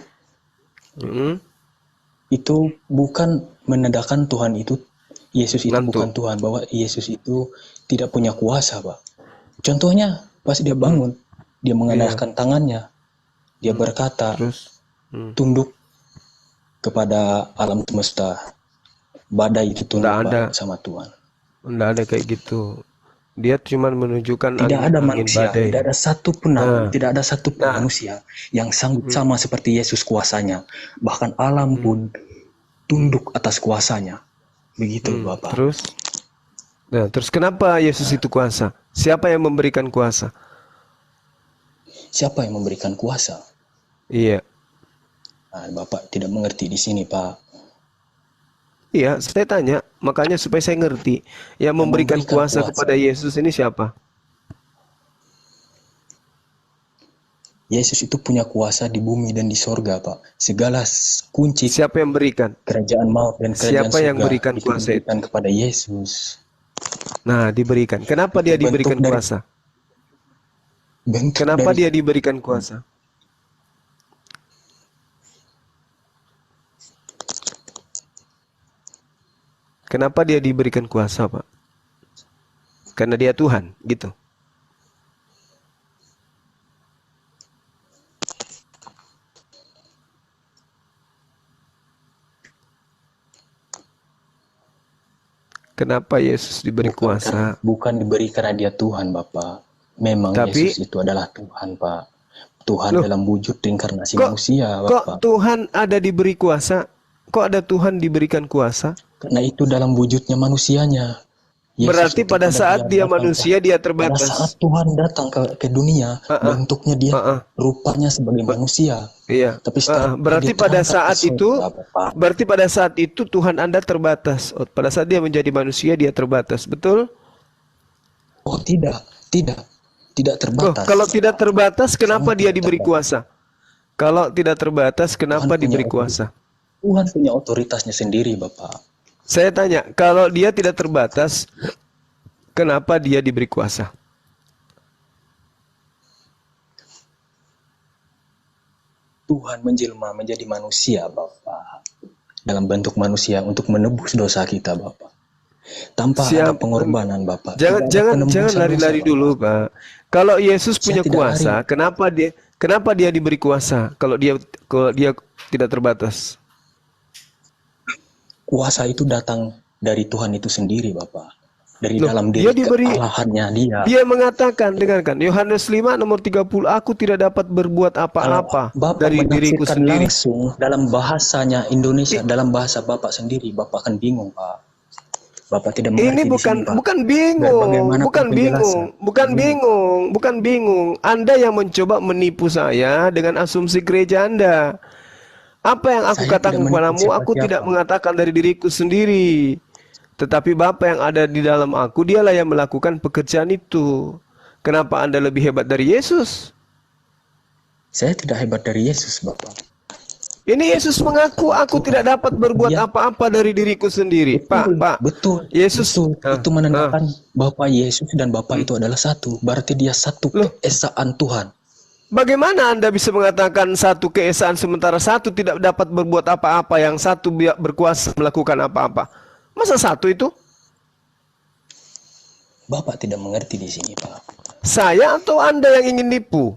Itu bukan menandakan Tuhan itu, Yesus itu bukan Tuhan, bahwa Yesus itu tidak punya kuasa, Pak. Contohnya pas dia bangun, dia mengenalkan tangannya, dia berkata, tunduk kepada alam semesta, badai itu tunduk sama Tuhan. Tidak ada kayak gitu. Dia cuma menunjukkan tidak ada manusia, badai. tidak ada satu pun, tidak ada satu manusia yang sanggup sama seperti Yesus kuasanya. Bahkan alam pun tunduk atas kuasanya. Begitu, Bapak. Terus kenapa Yesus itu kuasa? Siapa yang memberikan kuasa? Siapa yang memberikan kuasa? Iya. Nah, Bapak tidak mengerti di sini, Pak. Iya, saya tanya, makanya supaya saya ngerti. Yang memberikan kuasa kepada Yesus ini siapa? Yesus itu punya kuasa di bumi dan di sorga, Pak. Segala kunci. Siapa yang berikan? Kerajaan maut dan kerajaan siapa yang berikan kuasa itu? Kepada Yesus. Nah, diberikan. Kenapa dia diberikan kuasa? Kenapa dia diberikan kuasa? Kenapa dia diberikan kuasa, Pak? Karena dia Tuhan, gitu. Kenapa Yesus diberi kuasa? Bukan diberi karena dia Tuhan, Bapak. Memang Yesus itu adalah Tuhan, Pak. Tuhan dalam wujud inkarnasi manusia, Bapak. Kok Tuhan ada diberi kuasa? Kok ada Tuhan diberikan kuasa? Karena itu dalam wujudnya manusianya. Yesus berarti pada saat dia manusia dia terbatas. Pada saat Tuhan datang ke dunia, bentuknya dia rupanya sebagai manusia. Iya. Tapi berarti pada saat itu, berarti pada saat itu Tuhan Anda terbatas. Pada saat dia menjadi manusia dia terbatas, betul? Oh tidak terbatas. Kalau tidak terbatas, kenapa dia diberi kuasa? Kalau tidak terbatas, kenapa diberi kuasa? Tuhan punya otoritasnya sendiri, Bapak. Saya tanya, kalau dia tidak terbatas, kenapa dia diberi kuasa? Tuhan menjelma menjadi manusia, Bapak. Dalam bentuk manusia untuk menebus dosa kita, Bapak. tanpa ada pengorbanan, Bapak. Jangan lari-lari dulu, Pak. Kalau Yesus punya kuasa, kenapa dia diberi kuasa kalau dia tidak terbatas? Kuasa itu datang dari Tuhan itu sendiri, Bapak. Dari dalam diri kealahannya dia. Dia mengatakan, dengarkan, Yohanes 5 nomor 30, aku tidak dapat berbuat apa-apa dari diriku sendiri. Langsung dalam bahasanya Indonesia, dalam bahasa Bapak sendiri, Bapak akan bingung, Pak. Bapak tidak mengerti. Ini bukan bingung. Anda yang mencoba menipu saya dengan asumsi gereja Anda. Apa yang aku katakan kepadamu, aku tidak mengatakan dari diriku sendiri. Tetapi Bapa yang ada di dalam aku, dialah yang melakukan pekerjaan itu. Kenapa Anda lebih hebat dari Yesus? Saya tidak hebat dari Yesus, Bapak. Ini Yesus mengaku, aku tidak dapat berbuat apa-apa dari diriku sendiri. Pak. Betul. Yesus itu menandakan Bapak Yesus dan Bapak itu adalah satu. Berarti dia satu keesaan Tuhan. Bagaimana Anda bisa mengatakan satu keesaan sementara satu tidak dapat berbuat apa-apa, yang satu berkuasa melakukan apa-apa? Masa satu itu? Bapak tidak mengerti di sini, Pak. Saya atau Anda yang ingin nipu?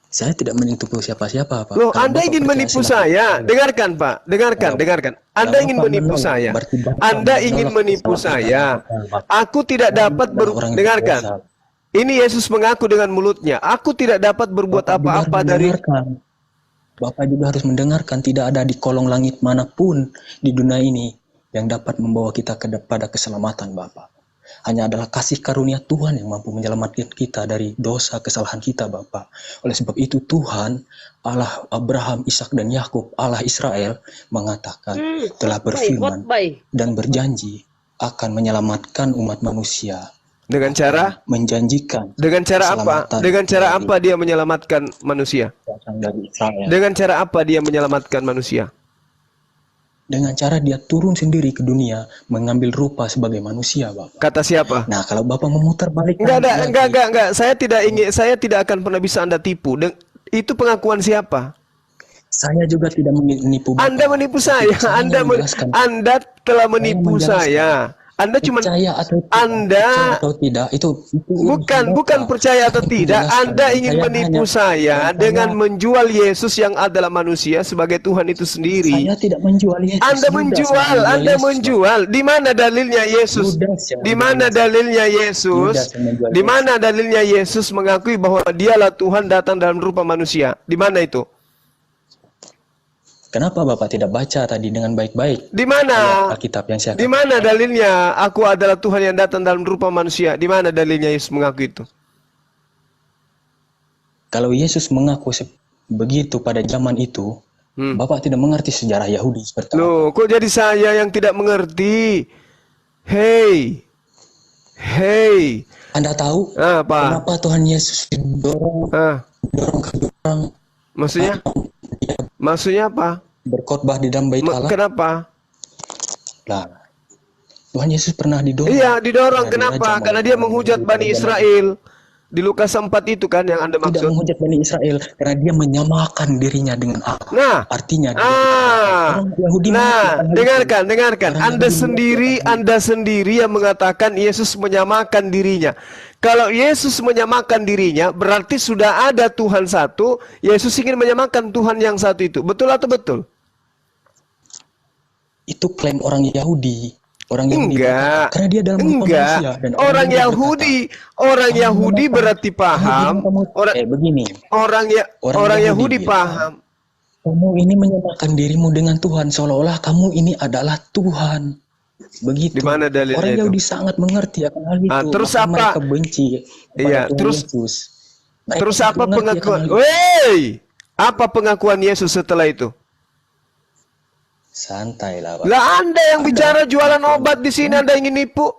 Saya tidak menipu siapa-siapa, Pak. Loh, Anda ingin menipu saya? Dengarkan, Pak. Dengarkan. Anda ingin menipu saya. Anda ingin menipu saya. Aku tidak dapat dengarkan. Ini Yesus mengaku dengan mulutnya. Aku tidak dapat berbuat apa-apa dari... Bapak juga harus mendengarkan, tidak ada di kolong langit manapun di dunia ini yang dapat membawa kita kepada keselamatan, Bapak. Hanya adalah kasih karunia Tuhan yang mampu menyelamatkan kita dari dosa kesalahan kita, Bapak. Oleh sebab itu Tuhan, Allah Abraham, Ishak dan Yakub, Allah Israel mengatakan, telah berfirman dan berjanji akan menyelamatkan umat manusia. Dengan cara menjanjikan. Dengan cara apa? Dengan cara apa dia menyelamatkan manusia? Dengan cara apa dia menyelamatkan manusia? Dengan cara dia turun sendiri ke dunia, mengambil rupa sebagai manusia, Bapak. Kata siapa? Nah, kalau Bapak memutar balik, enggak. Saya tidak akan pernah bisa Anda tipu. Itu pengakuan siapa? Saya juga tidak menipu Bapak. Anda menipu saya. Anda telah menipu saya. Anda cuma Anda atau tidak itu bukan percaya atau tidak. Anda ingin menipu saya dengan menjual Yesus yang adalah manusia sebagai Tuhan itu sendiri. Saya tidak menjual Yesus. Anda menjual. Di mana dalilnya Yesus? Di mana dalilnya Yesus? Di mana dalilnya Yesus mengakui bahwa dialah Tuhan datang dalam rupa manusia? Di mana itu? Kenapa Bapak tidak baca tadi dengan baik-baik? Di mana? Alkitab yang saya. Di mana dalilnya? Aku adalah Tuhan yang datang dalam rupa manusia. Di mana dalilnya Yesus mengaku itu? Kalau Yesus mengaku begitu pada zaman itu, Bapak tidak mengerti sejarah Yahudi seperti Loh, kok jadi saya yang tidak mengerti? Hey. Anda tahu apa? Kenapa Tuhan Yesus dorong ke orang? Maksudnya apa? Berkhotbah di dalam bait Allah. Kenapa? Lah, Tuhan Yesus pernah didorong. Iya, didorong. Kenapa? Karena dia menghujat Bani Israel. Di Lukas 4 itu kan yang Anda maksud. Tidak menghujat Bani Israel karena dia menyamakan dirinya dengan Allah. Nah, artinya dengarkan. Anda sendiri yang mengatakan Yesus menyamakan dirinya. Kalau Yesus menyamakan dirinya, berarti sudah ada Tuhan satu. Yesus ingin menyamakan Tuhan yang satu itu. Betul atau betul? Itu klaim orang Yahudi. Enggak. Karena dia dalam manusia. Dan orang Yahudi berarti paham. Orang Yahudi paham. Kamu ini menyamakan dirimu dengan Tuhan seolah-olah kamu ini adalah Tuhan. Begitu. Di mana dalilnya orang Yahudi sangat mengerti akan hal itu. Terus apa? Mereka benci. Iya, terus apa pengakuan? Apa pengakuan Yesus setelah itu? Santai lah, Pak. Lah Anda yang bicara jualan obat di sini, Anda ingin nipu?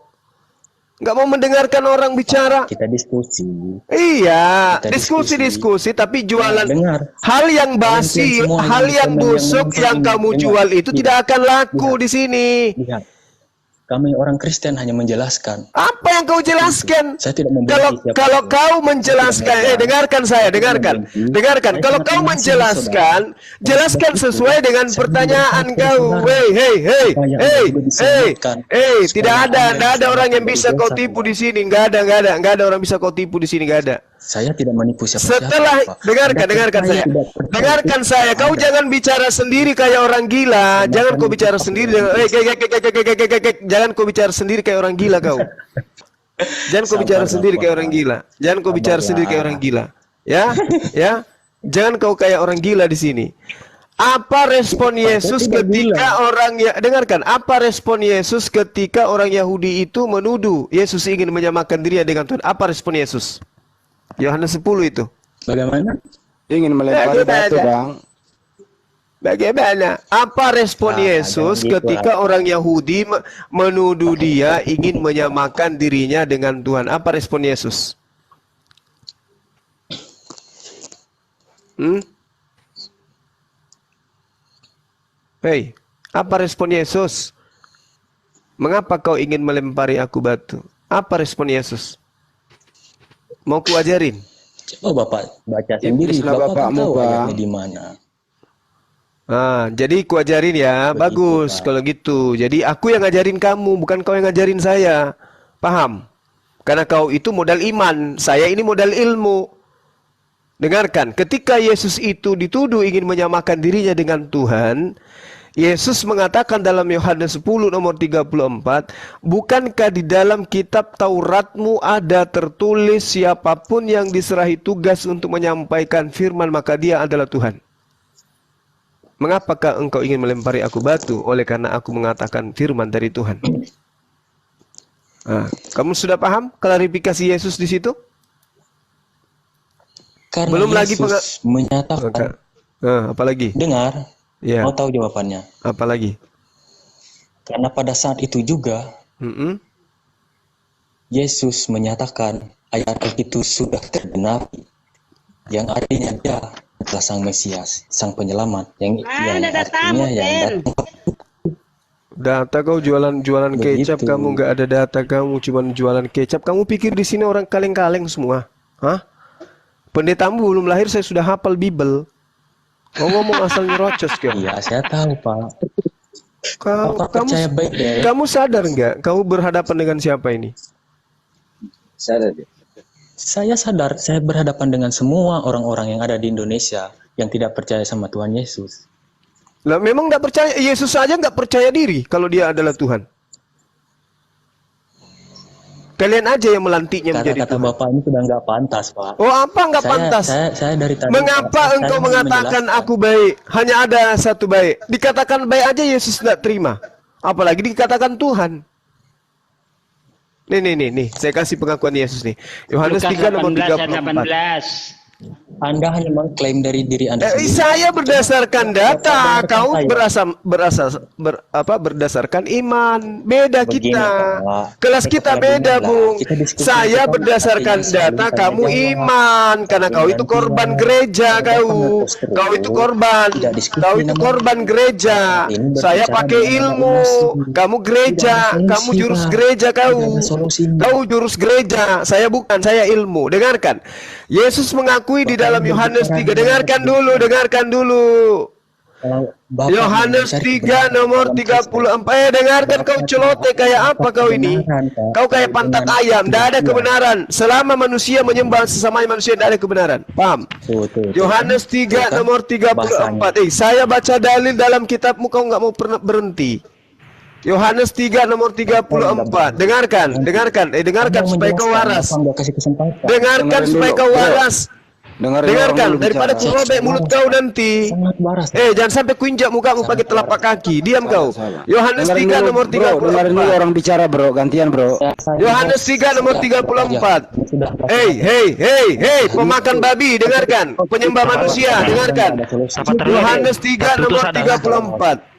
Nggak mau mendengarkan orang bicara. Kita diskusi. Iya, diskusi, tapi jualan hal yang basi, hal yang busuk yang kamu jual itu tidak akan laku di sini. Kami orang Kristen hanya menjelaskan. Apa yang kau jelaskan? Saya tidak kalau kau menjelaskan, dengarkan saya, dengarkan. Kalau kau menjelaskan, jelaskan sesuai dengan pertanyaan kau. Hei, tidak ada orang yang bisa kau tipu di sini. Nggak ada orang bisa kau tipu di sini, nggak ada. Saya tidak menipu siapa-siapa. Setelah dengarkan saya. Kau jangan bicara sendiri kayak orang gila. Jangan kau bicara sendiri. Jangan kau bicara sendiri kayak orang gila kau. Jangan kau bicara sendiri kayak orang gila. Jangan kau bicara sendiri kayak orang gila. Ya. Jangan kau kayak orang gila di sini. Apa respon Yesus ketika Apa respon Yesus ketika orang Yahudi itu menuduh Yesus ingin menyamakan dirinya dengan Tuhan? Apa respon Yesus? Yohanes 10 itu. Bagaimana? Ingin melempari batu, Bang. Bagaimana? Apa respon Yesus ketika orang Yahudi menuduh dia ingin menyamakan dirinya dengan Tuhan? Apa respon Yesus? Hei, apa respon Yesus? Mengapa kau ingin melempari aku batu? Apa respon Yesus? Mau ku ajarin? Coba Bapak baca sendiri. Bapak tahu ayatnya di mana. Jadi ku ajarin ya. Bagus kalau gitu. Jadi aku yang ngajarin kamu, bukan kau yang ngajarin saya. Paham? Karena kau itu modal iman, saya ini modal ilmu. Dengarkan, ketika Yesus itu dituduh ingin menyamakan dirinya dengan Tuhan, Yesus mengatakan dalam Yohanes 10 nomor 34, bukankah di dalam kitab Tauratmu ada tertulis siapapun yang diserahi tugas untuk menyampaikan firman maka dia adalah Tuhan? Mengapakah engkau ingin melempari aku batu? Oleh karena aku mengatakan firman dari Tuhan. Kamu sudah paham klarifikasi Yesus di situ? Karena belum Yesus lagi menyatakan. Apalagi? Dengar. Ya. Mau tahu jawabannya? Apa lagi? Karena pada saat itu juga Yesus menyatakan ayat itu sudah tergenapi, yang artinya dia adalah Sang Mesias, Sang Penyelamat, yang artinya yang datang. Data kau jualan kecap, kamu nggak ada data, kamu cuma jualan kecap. Kamu pikir di sini orang kaleng-kaleng semua? Hah? Pendetamu belum lahir saya sudah hafal Bible. Kau ngomong asal nyerocos kau. Iya, saya tahu, Pak. Kamu sadar nggak? Kamu berhadapan dengan siapa ini? Sadar. Saya sadar, saya berhadapan dengan semua orang-orang yang ada di Indonesia yang tidak percaya sama Tuhan Yesus. Lah memang nggak percaya, Yesus saja nggak percaya diri kalau dia adalah Tuhan. Kalian aja yang melantiknya menjadi Tuhan. Bapak ini sudah nggak pantas, Pak. Oh, apa nggak pantas? Saya dari tadi. Mengapa engkau mengatakan aku baik? Hanya ada satu baik. Dikatakan baik aja Yesus tidak terima. Apalagi dikatakan Tuhan. Nih. Saya kasih pengakuan Yesus nih. Yohanes 3 nomor 34. Anda hanya mengklaim dari diri Anda sendiri. Saya berdasarkan data, kau berdasarkan iman. Beda kita. Kelas kita beda, Bung. Saya berdasarkan data, kamu iman. Karena kau itu korban gereja, kau itu korban. Kau itu korban gereja. Saya pakai ilmu. Kamu gereja, kamu jurus gereja kau. Kau jurus gereja, saya bukan, saya ilmu. Dengarkan. Yesus mengakui di dalam Yohanes 3. Dengarkan dulu. Yohanes 3 nomor 34. Dengarkan kau celote kayak apa kau ini? Kau kayak pantat ayam, tidak ada kebenaran. Selama manusia menyembah sesama manusia tidak ada kebenaran. Paham? Yohanes 3 nomor 34. Saya baca dalil dalam kitabmu, kau nggak mau pernah berhenti. Yohanes 3 nomor 34. Dengarkan supaya kau waras. Dengarkan supaya kau waras. Dengarkan daripada ku robek mulut kau nanti. Jangan sampai ku injak mukamu pakai telapak kaki. Diam kau. Yohanes 3 nomor 34. Dengarin dulu orang bicara, Bro. Gantian, Bro. Yohanes 3 nomor 34. Hei, pemakan babi, dengarkan. Penyembah manusia, dengarkan. Yohanes 3 nomor 34.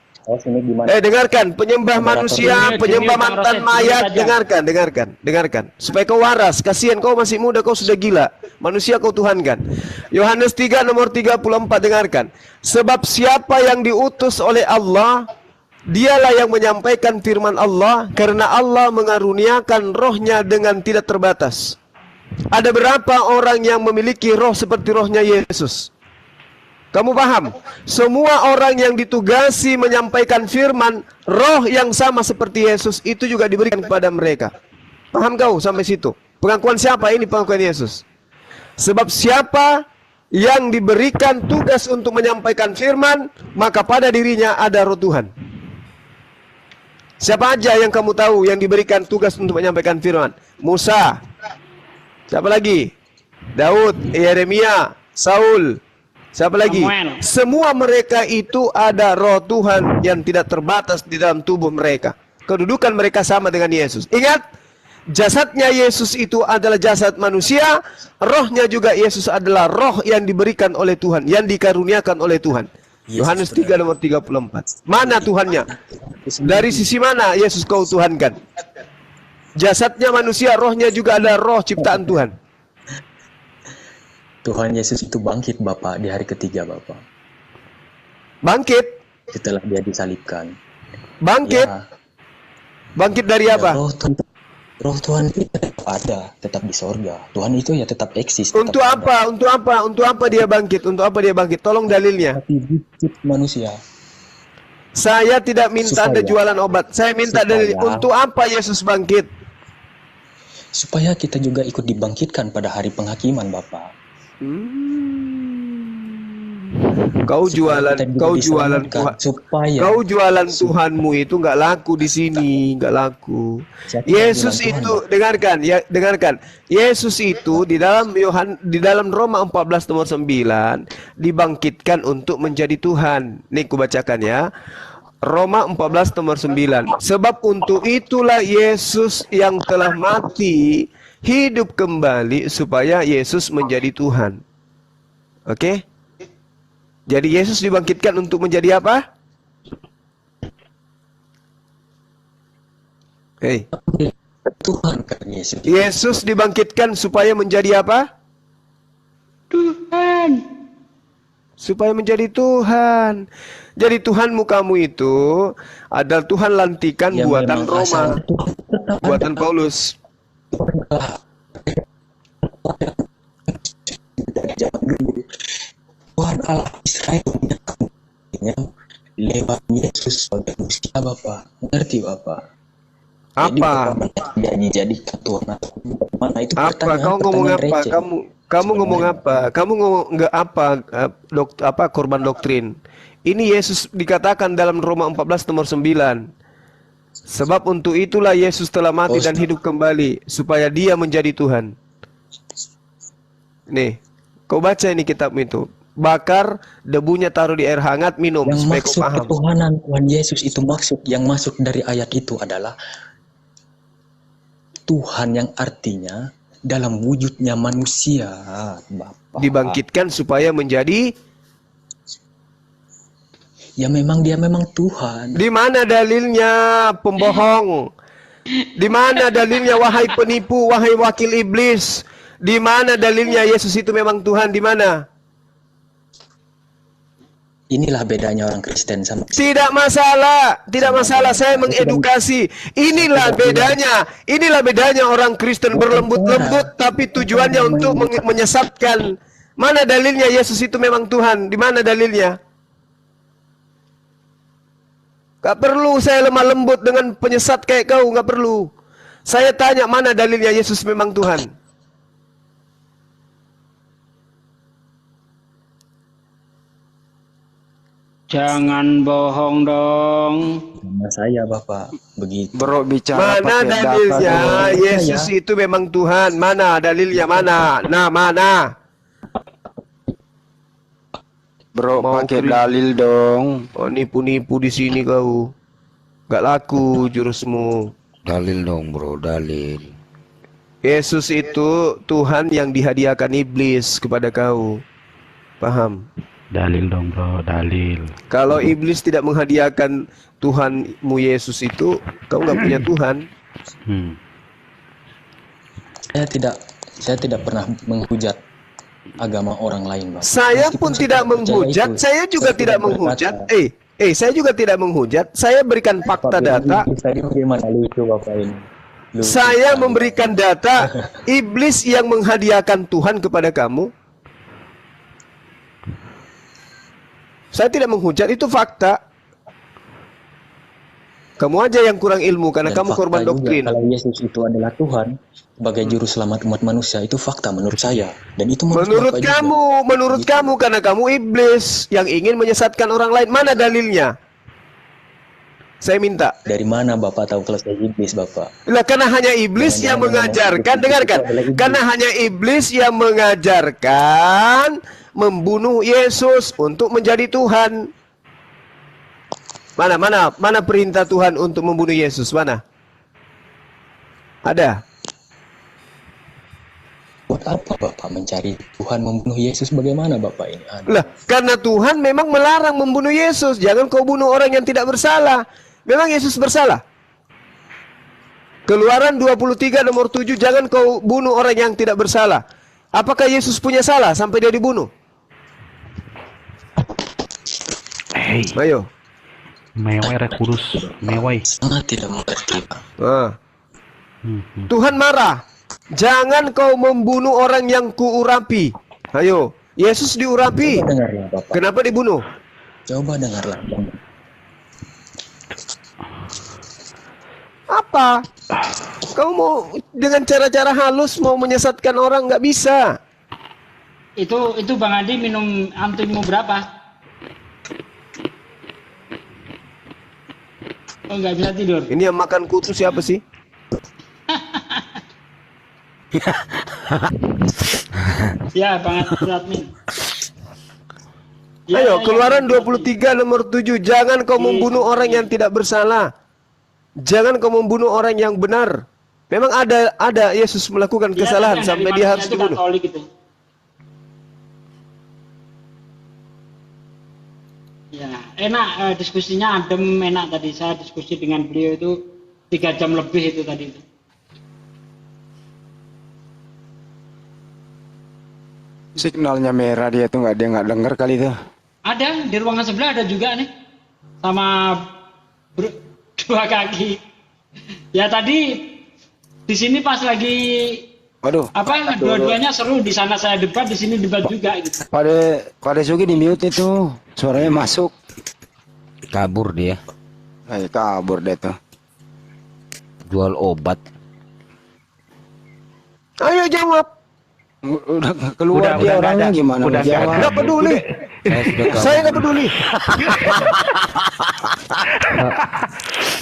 Dengarkan, penyembah manusia, penyembah mantan mayat, dengarkan. Supaya kau waras, kasihan kau masih muda, kau sudah gila. Manusia kau Tuhan kan. Yohanes 3 nomor 34, dengarkan. Sebab siapa yang diutus oleh Allah, Dialah yang menyampaikan firman Allah karena Allah mengaruniakan rohnya dengan tidak terbatas. Ada berapa orang yang memiliki roh seperti rohnya Yesus? Kamu paham? Semua orang yang ditugasi menyampaikan firman, roh yang sama seperti Yesus itu juga diberikan kepada mereka. Paham kau sampai situ? Pengakuan siapa ini? Pengakuan Yesus. Sebab siapa yang diberikan tugas untuk menyampaikan firman, maka pada dirinya ada roh Tuhan. Siapa aja yang kamu tahu yang diberikan tugas untuk menyampaikan firman? Musa. Siapa lagi? Daud, Yeremia, Saul. Siapa lagi? Semua mereka itu ada roh Tuhan yang tidak terbatas di dalam tubuh mereka. Kedudukan mereka sama dengan Yesus. Ingat, jasadnya Yesus itu adalah jasad manusia, rohnya juga Yesus adalah roh yang diberikan oleh Tuhan, yang dikaruniakan oleh Tuhan. Yohanes 3 nomor 34. Mana Tuhannya? Dari sisi mana Yesus kau Tuhankan? Jasadnya manusia, rohnya juga ada roh ciptaan Tuhan. Tuhan Yesus itu bangkit Bapak di hari ketiga Bapak. Bangkit? Setelah dia disalibkan. Bangkit? Ya. Bangkit dari apa? Roh Tuhan itu tetap ada, tetap di sorga. Tuhan itu ya tetap eksis. Untuk apa? Ada. Untuk apa? Untuk apa dia bangkit? Untuk apa dia bangkit? Tolong dalilnya. Manusia. Saya tidak minta Anda jualan obat. Saya minta dalil. Untuk apa Yesus bangkit? Supaya kita juga ikut dibangkitkan pada hari penghakiman, Bapak. Kau jualan Tuhanmu itu nggak laku di sini, nggak laku. Yesus itu dengarkan, ya dengarkan. Yesus itu di dalam Roma 14 nomor 9 dibangkitkan untuk menjadi Tuhan. Nih ku bacakan ya. Roma 14 nomor 9. Sebab untuk itulah Yesus yang telah mati hidup kembali supaya Yesus menjadi Tuhan. Oke? Jadi Yesus dibangkitkan untuk menjadi apa? Hei. Tuhan kan Yesus. Yesus dibangkitkan supaya menjadi apa? Tuhan. Supaya menjadi Tuhan. Jadi Tuhanmu kamu itu adalah Tuhan lantikan ya, buatan Roma, buatan Paulus. Tuhan Allah Israel lewat Yesus sebagai manusia Bapak. Ngerti Bapak? Apa? Jadi Tuhan mana itu apa? Kau ngomong apa? Receh. Kamu ngomong apa? Kamu ngomong nggak apa? Korban doktrin. Ini Yesus dikatakan dalam Roma 14 nomor 9. Sebab untuk itulah Yesus telah mati dan hidup kembali supaya dia menjadi Tuhan. Nih, kau baca ini kitab itu. Bakar, debunya taruh di air hangat, minum. Yang maksud ketuhanan Tuhan Yesus itu yang masuk dari ayat itu adalah Tuhan yang artinya dalam wujudnya manusia, Bapak. Dibangkitkan supaya menjadi. Ya memang dia memang Tuhan. Di mana dalilnya, pembohong? Di mana dalilnya, wahai penipu, wahai wakil iblis? Di mana dalilnya Yesus itu memang Tuhan? Di mana? Inilah bedanya orang Kristen sama. Tidak masalah, tidak masalah. Saya mengedukasi. Inilah bedanya. Inilah bedanya orang Kristen berlembut-lembut, tapi tujuannya untuk menyesatkan. Mana dalilnya Yesus itu memang Tuhan? Di mana dalilnya? Gak perlu saya lemah lembut dengan penyesat kayak kau, gak perlu. Saya tanya mana dalilnya Yesus memang Tuhan. Jangan bohong dong. Sama saya Bapak, begitu. Bro bicara mana dalilnya Yesus itu memang Tuhan? Mana dalilnya mana? Nah mana? Bro pakai dalil dong. Oh nipu-nipu di sini kau. Gak laku jurusmu. Dalil dong bro, dalil. Yesus itu Tuhan yang dihadiahkan iblis kepada kau. Paham? Dalil dong bro, dalil. Kalau iblis tidak menghadiahkan Tuhanmu Yesus itu, kau nggak punya Tuhan. Saya tidak pernah menghujat agama orang lain, Bang. Saya pun tidak menghujat, saya juga tidak menghujat. Saya juga tidak menghujat. Saya berikan fakta data. Tadi bagaimana lucu Bapak ini? Saya memberikan data iblis yang menghadiahkan Tuhan kepada kamu. Saya tidak menghujat, itu fakta. Kamu aja yang kurang ilmu karena Dan kamu korban fakta juga, doktrin. kalau Yesus itu adalah Tuhan sebagai juru selamat umat manusia, itu fakta menurut saya. Dan itu Menurut kamu karena kamu iblis yang ingin menyesatkan orang lain. Mana dalilnya? Saya minta. Dari mana Bapak tahu kalau saya iblis, Bapak? Lah, karena hanya iblis yang mengajarkan, dengarkan. Karena hanya iblis yang mengajarkan membunuh Yesus untuk menjadi Tuhan. Mana perintah Tuhan untuk membunuh Yesus? Mana? Ada? Buat apa Bapak mencari Tuhan membunuh Yesus? Bagaimana Bapak ini? Lah, karena Tuhan memang melarang membunuh Yesus. Jangan kau bunuh orang yang tidak bersalah. Memang Yesus bersalah? Keluaran 23 nomor 7, jangan kau bunuh orang yang tidak bersalah. Apakah Yesus punya salah sampai dia dibunuh? Ayo. Mewah kurus, mewah. Sangat tidak mengerti, Pak. Tuhan marah. Jangan kau membunuh orang yang kuurapi. Ayo, Yesus diurapi. Dengarlah, Bapak. Kenapa dibunuh? Coba dengarlah. Apa? Kau mau dengan cara-cara halus mau menyesatkan orang, nggak bisa. Itu Bang Adi minum antimu berapa? Oh, nggak bisa tidur. Ini yang makan kutu siapa sih? Ya, Bang Admin. Ayo, Keluaran 23 nomor 7, jangan kau membunuh orang yang tidak bersalah. Jangan kau membunuh orang yang benar. Memang ada Yesus melakukan kesalahan sampai dia harus dibunuh. Ya, enak diskusinya, adem, enak tadi. Saya diskusi dengan beliau itu 3 jam lebih itu tadi. Signalnya merah dia tuh dia nggak dengar kali itu. Ada di ruangan sebelah ada juga nih, sama dua kaki. Ya tadi di sini pas lagi, waduh, apa dua-duanya seru, di sana saya debat, di sini debat juga gitu. Pada Sugi di mute itu, suaranya masuk. Kabur dia. Kabur dia tuh. Jual obat. Ayo jawab. Udah keluar dia orangnya gimana? Udah nggak peduli. Saya nggak peduli.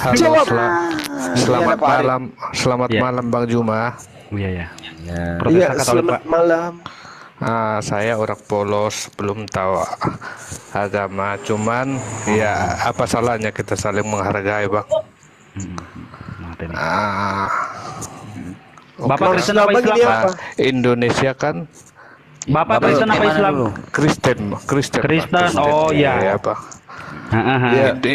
Halo, selamat malam Bang Juma. Iya. Selamat malam. Saya orang polos, belum tahu agama, cuman ya apa salahnya kita saling menghargai, Bang. Bapak Kristen apa Islam? Indonesia kan. Bapak Kristen apa Islam? Kristen. Oh ya. Ya, Pak.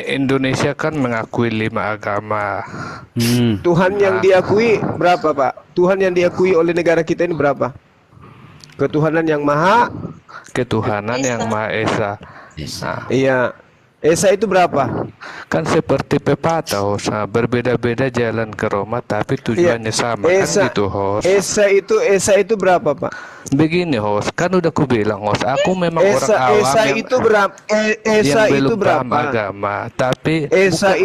Indonesia kan mengakui 5 agama. Tuhan yang diakui berapa, Pak? Tuhan yang diakui oleh negara kita ini berapa? Ketuhanan yang Maha Esa. Iya. Esa itu berapa? Kan seperti pepatah, host. Berbeda-beda jalan ke Roma tapi tujuannya sama. Kan gitu, host. Esa itu berapa, Pak? Begini, host, kan udah ku bilang, host, aku memang orang awam Esa yang itu berapa? Esa yang itu belum berapa? paham agama, tapi Esa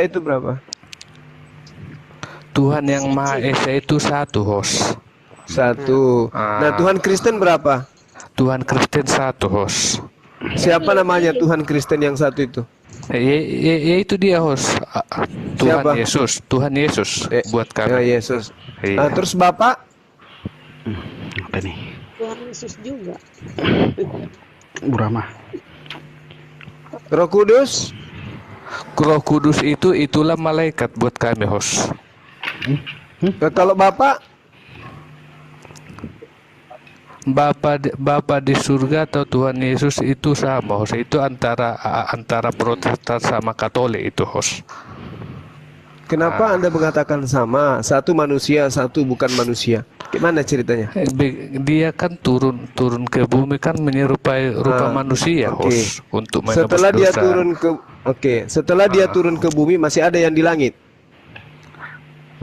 itu berapa? Tuhan yang Maha Esa itu satu, host. Satu. Nah, Tuhan Kristen berapa? Tuhan Kristen satu, host. Siapa namanya Tuhan Kristen yang satu itu? Ya itu dia, host. Tuhan Siapa? Tuhan Yesus buat kami. Ya, Yesus. Iya. Terus Bapak? Apa nih? Tuhan Yesus juga. Burama. Roh Kudus? Roh Kudus itulah malaikat buat kami, host. Kalau Bapak? Bapa di surga atau Tuhan Yesus itu sama, host. Itu antara Protestan sama Katolik itu, host. Kenapa Anda mengatakan sama? Satu manusia, satu bukan manusia. Gimana ceritanya? Dia kan turun ke bumi kan menyerupai rupa manusia, host, untuk menebus setelah dia dosa. turun ke setelah dia turun ke bumi masih ada yang di langit.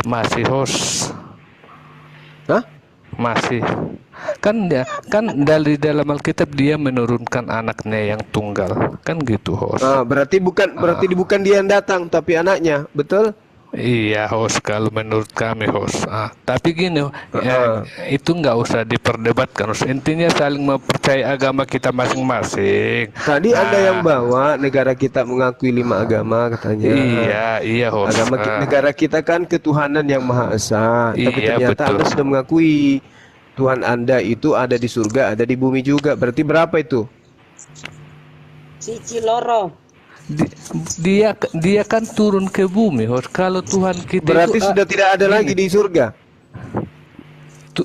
Masih, host. Hah? Masih. Kan dari dalam Alkitab dia menurunkan anaknya yang tunggal. Kan gitu, host. Berarti bukan dia yang datang tapi anaknya, betul? Iya, host, kalau menurut kami, host. Tapi gini, itu nggak usah diperdebatkan, host. Intinya saling mempercayai agama kita masing-masing. Tadi Anda yang bawa negara kita mengakui 5 agama katanya. Iya, host. Negara kita kan ketuhanan yang Maha Esa. Tapi Iya, ternyata betul. Anda sudah mengakui Tuhan Anda itu ada di surga, ada di bumi juga. Berarti berapa itu? Cici loro. Dia kan turun ke bumi, host. Kalau Tuhan kita berarti itu, sudah tidak ada lagi di surga.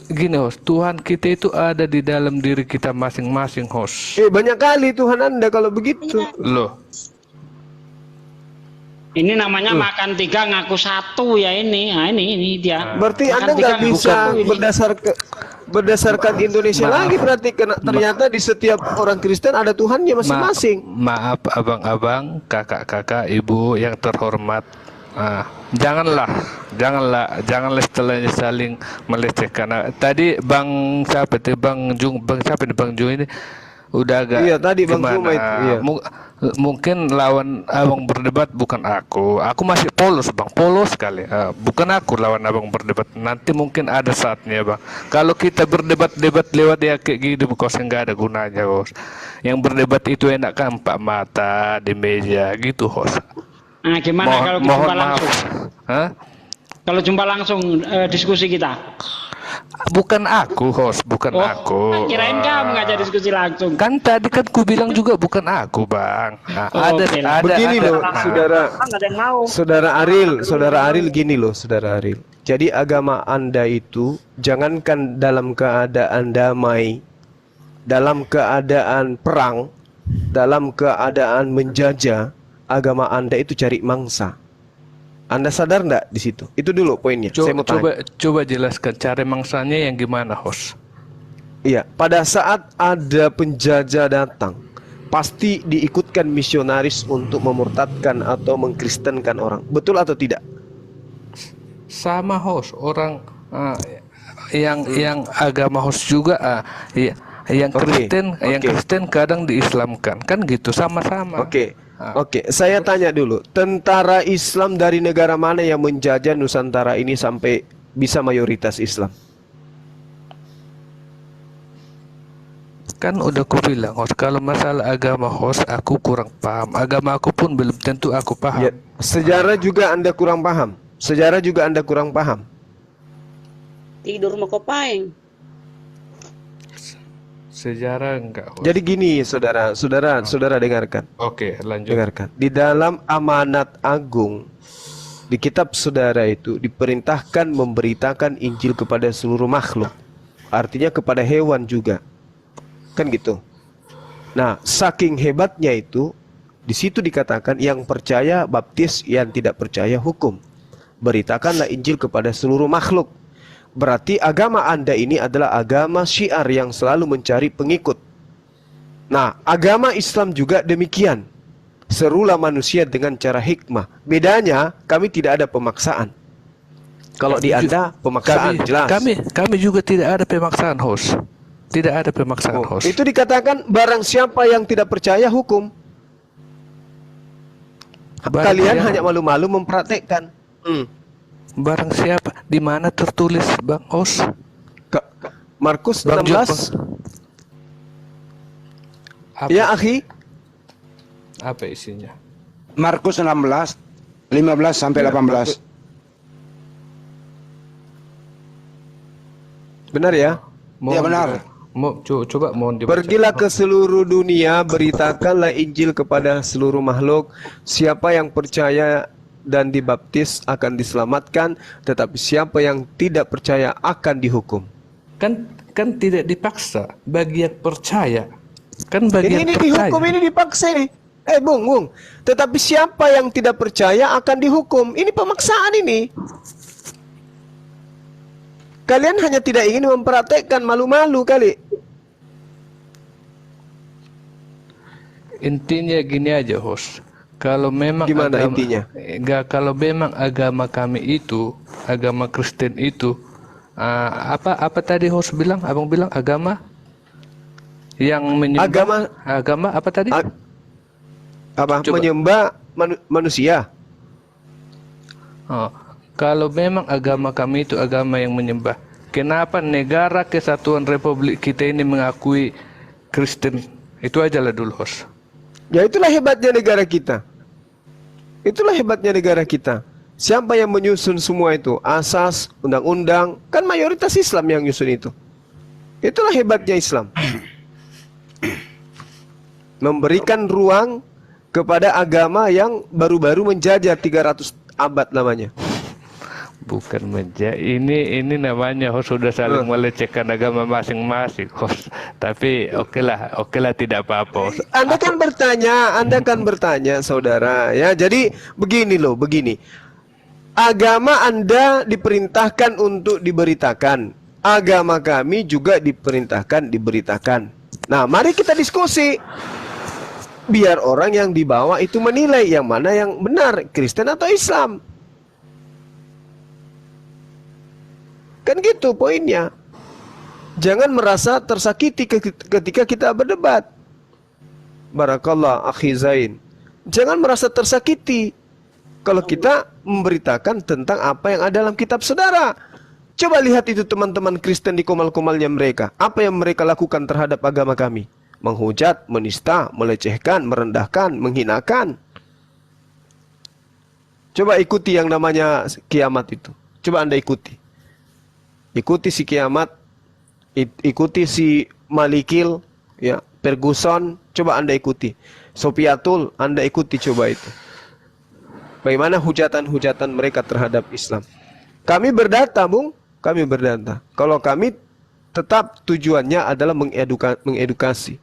Gini, host, Tuhan kita itu ada di dalam diri kita masing-masing, host. Banyak kali Tuhan Anda kalau begitu. Loh. Ini namanya makan 3 ngaku 1 ya ini. Nah, ini dia. Berarti Makan Anda 3 nggak ngaku bisa 1 ini. berdasarkan Indonesia lagi berarti ternyata di setiap orang Kristen ada Tuhannya masing-masing. Maaf abang-abang, kakak-kakak, ibu yang terhormat. Janganlah istilahnya saling melecehkan. Tadi Bang siapa itu? Bang Jung ini udah agak tadi Bang Juma itu. Iya. Mungkin lawan abang berdebat bukan aku. Aku masih polos, Bang, polos sekali. Bukan aku lawan abang berdebat. Nanti mungkin ada saatnya, Bang. Kalau kita berdebat-debat lewat ya kayak gitu, bos, nggak ada gunanya, bos. Yang berdebat itu enak kan empat mata di meja gitu, bos. Nah, gimana kalau kita jumpa langsung? Hah? Kalau jumpa langsung diskusi kita? Bukan aku, host, bukan aku. Kirain kamu ngajak diskusi langsung. Kan tadi kan ku bilang juga bukan aku, Bang. Begini loh, saudara Aril gini loh, saudara Aril. Jadi agama Anda itu jangankan dalam keadaan damai, dalam keadaan perang, dalam keadaan menjajah, agama Anda itu cari mangsa. Anda sadar enggak di situ? Itu dulu poinnya. Saya mau tanya. Coba jelaskan cara mangsanya yang gimana, host? Iya, pada saat ada penjajah datang, pasti diikutkan misionaris untuk memurtadkan atau mengkristenkan orang. Betul atau tidak? Sama, host. Orang yang agama host juga yang Kristen kadang diislamkan. Kan gitu, sama-sama. Oke, saya tanya dulu, tentara Islam dari negara mana yang menjajah Nusantara ini sampai bisa mayoritas Islam? Kan udah aku bilang, host, kalau masalah agama, host, aku kurang paham. Agama aku pun belum tentu aku paham. Sejarah juga Anda kurang paham. Tidur mau kopain. Sejarah enggak, host. Jadi gini, saudara dengarkan. Oke, lanjut. Dengarkan. Di dalam amanat agung di kitab saudara itu diperintahkan memberitakan Injil kepada seluruh makhluk. Artinya kepada hewan juga. Kan gitu. Nah, saking hebatnya itu, di situ dikatakan yang percaya baptis, yang tidak percaya hukum. Beritakanlah Injil kepada seluruh makhluk. Berarti agama Anda ini adalah agama syiar yang selalu mencari pengikut. Nah, agama Islam juga demikian. Serulah manusia dengan cara hikmah. Bedanya, kami tidak ada pemaksaan. Kalau di Anda, pemaksaan jelas. Kami juga tidak ada pemaksaan, host. Tidak ada pemaksaan, host. Itu dikatakan barang siapa yang tidak percaya hukum. Kalian hanya malu-malu mempraktekkan. Barang siapa? Di mana tertulis, Bang Os? Markus 16. Ya, akhi. Apa isinya? Markus 16, 15 sampai 18. Benar ya? Ya benar. Coba mohon dibaca. Pergilah ke seluruh dunia, beritakanlah Injil kepada seluruh makhluk. Siapa yang percaya dan dibaptis akan diselamatkan, tetapi siapa yang tidak percaya akan dihukum. Kan tidak dipaksa bagi yang percaya. Kan bagi ini yang percaya. Dihukum, ini dipaksa nih. Bung. Tetapi siapa yang tidak percaya akan dihukum. Ini pemaksaan ini. Kalian hanya tidak ingin mempraktekkan, malu-malu kali. Intinya gini aja, host. Kalau memang gimana intinya? Kalau memang agama kami itu, agama Kristen itu, apa tadi host bilang? Abang bilang agama yang menyembah agama apa tadi? Apa? Coba. Menyembah manusia. Oh, kalau memang agama kami itu agama yang menyembah, kenapa negara kesatuan Republik kita ini mengakui Kristen? Itu ajalah dulu, host. Ya itulah hebatnya negara kita. Itulah hebatnya negara kita. Siapa yang menyusun semua itu? Asas, undang-undang, kan mayoritas Islam yang nyusun itu. Itulah hebatnya Islam. Memberikan ruang kepada agama yang baru-baru menjajah 300 abad lamanya. Bukan ini namanya host sudah saling melecehkan agama masing-masing, host. Tapi oke lah tidak apa-apa. Anda kan bertanya saudara ya. Jadi begini. Agama Anda diperintahkan untuk diberitakan. Agama kami juga diperintahkan diberitakan. Nah, mari kita diskusi. Biar orang yang dibawa itu menilai yang mana yang benar, Kristen atau Islam. Kan gitu poinnya. Jangan merasa tersakiti ketika kita berdebat. Barakallah akhi Zain. Jangan merasa tersakiti kalau kita memberitakan tentang apa yang ada dalam kitab saudara. Coba lihat itu teman-teman Kristen di komal-komalnya mereka. Apa yang mereka lakukan terhadap agama kami? Menghujat, menista, melecehkan, merendahkan, menghinakan. Coba ikuti yang namanya kiamat itu. Coba Anda ikuti. Ikuti si kiamat, ikuti si Malikil, ya, Ferguson, coba Anda ikuti. Sofiatul, Anda ikuti coba itu. Bagaimana hujatan-hujatan mereka terhadap Islam. Kami berdata, Bung, kami berdata. Kalau kami tetap tujuannya adalah mengedukasi.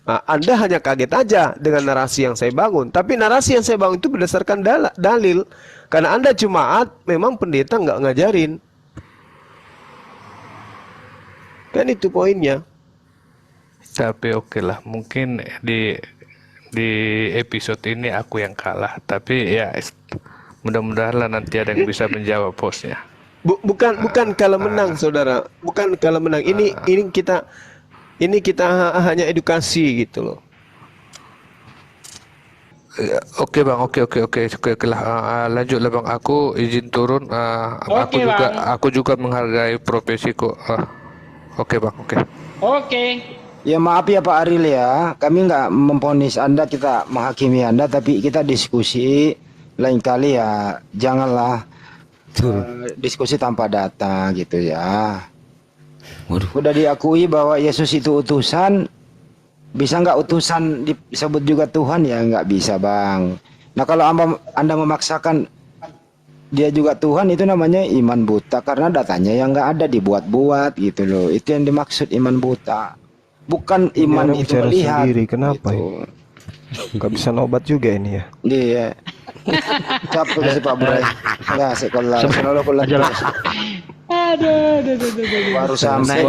Nah, Anda hanya kaget aja dengan narasi yang saya bangun. Tapi narasi yang saya bangun itu berdasarkan dalil. Karena Anda jemaat, memang pendeta nggak ngajarin. Kan itu poinnya. Tapi oke lah, mungkin di episode ini aku yang kalah. Tapi ya mudah-mudahan lah nanti ada yang bisa menjawab bosnya. Bukan kalau menang, saudara. Bukan kalau menang. Ini kita hanya edukasi gitu loh. Oke bang, oke lah. Lanjutlah bang. Aku izin turun. Aku juga menghargai profesiku. Oke bang, oke. Oke. Ya maaf ya Pak Aril ya, kami nggak memvonis Anda, kita menghakimi Anda, tapi kita diskusi. Lain kali ya janganlah diskusi tanpa data gitu ya. Udah diakui bahwa Yesus itu utusan, bisa nggak utusan disebut juga Tuhan? Ya nggak bisa bang. Nah kalau Anda memaksakan dia juga Tuhan, itu namanya iman buta, karena datanya yang nggak ada, dibuat-buat gitu loh. Itu yang dimaksud iman buta, bukan iman itu melihat sendiri. Kenapa gitu. Nggak bisa nobat juga ini ya. Iya. Capek kasih Pak Bray. Ya sekolah. Aduh. Baru sampai.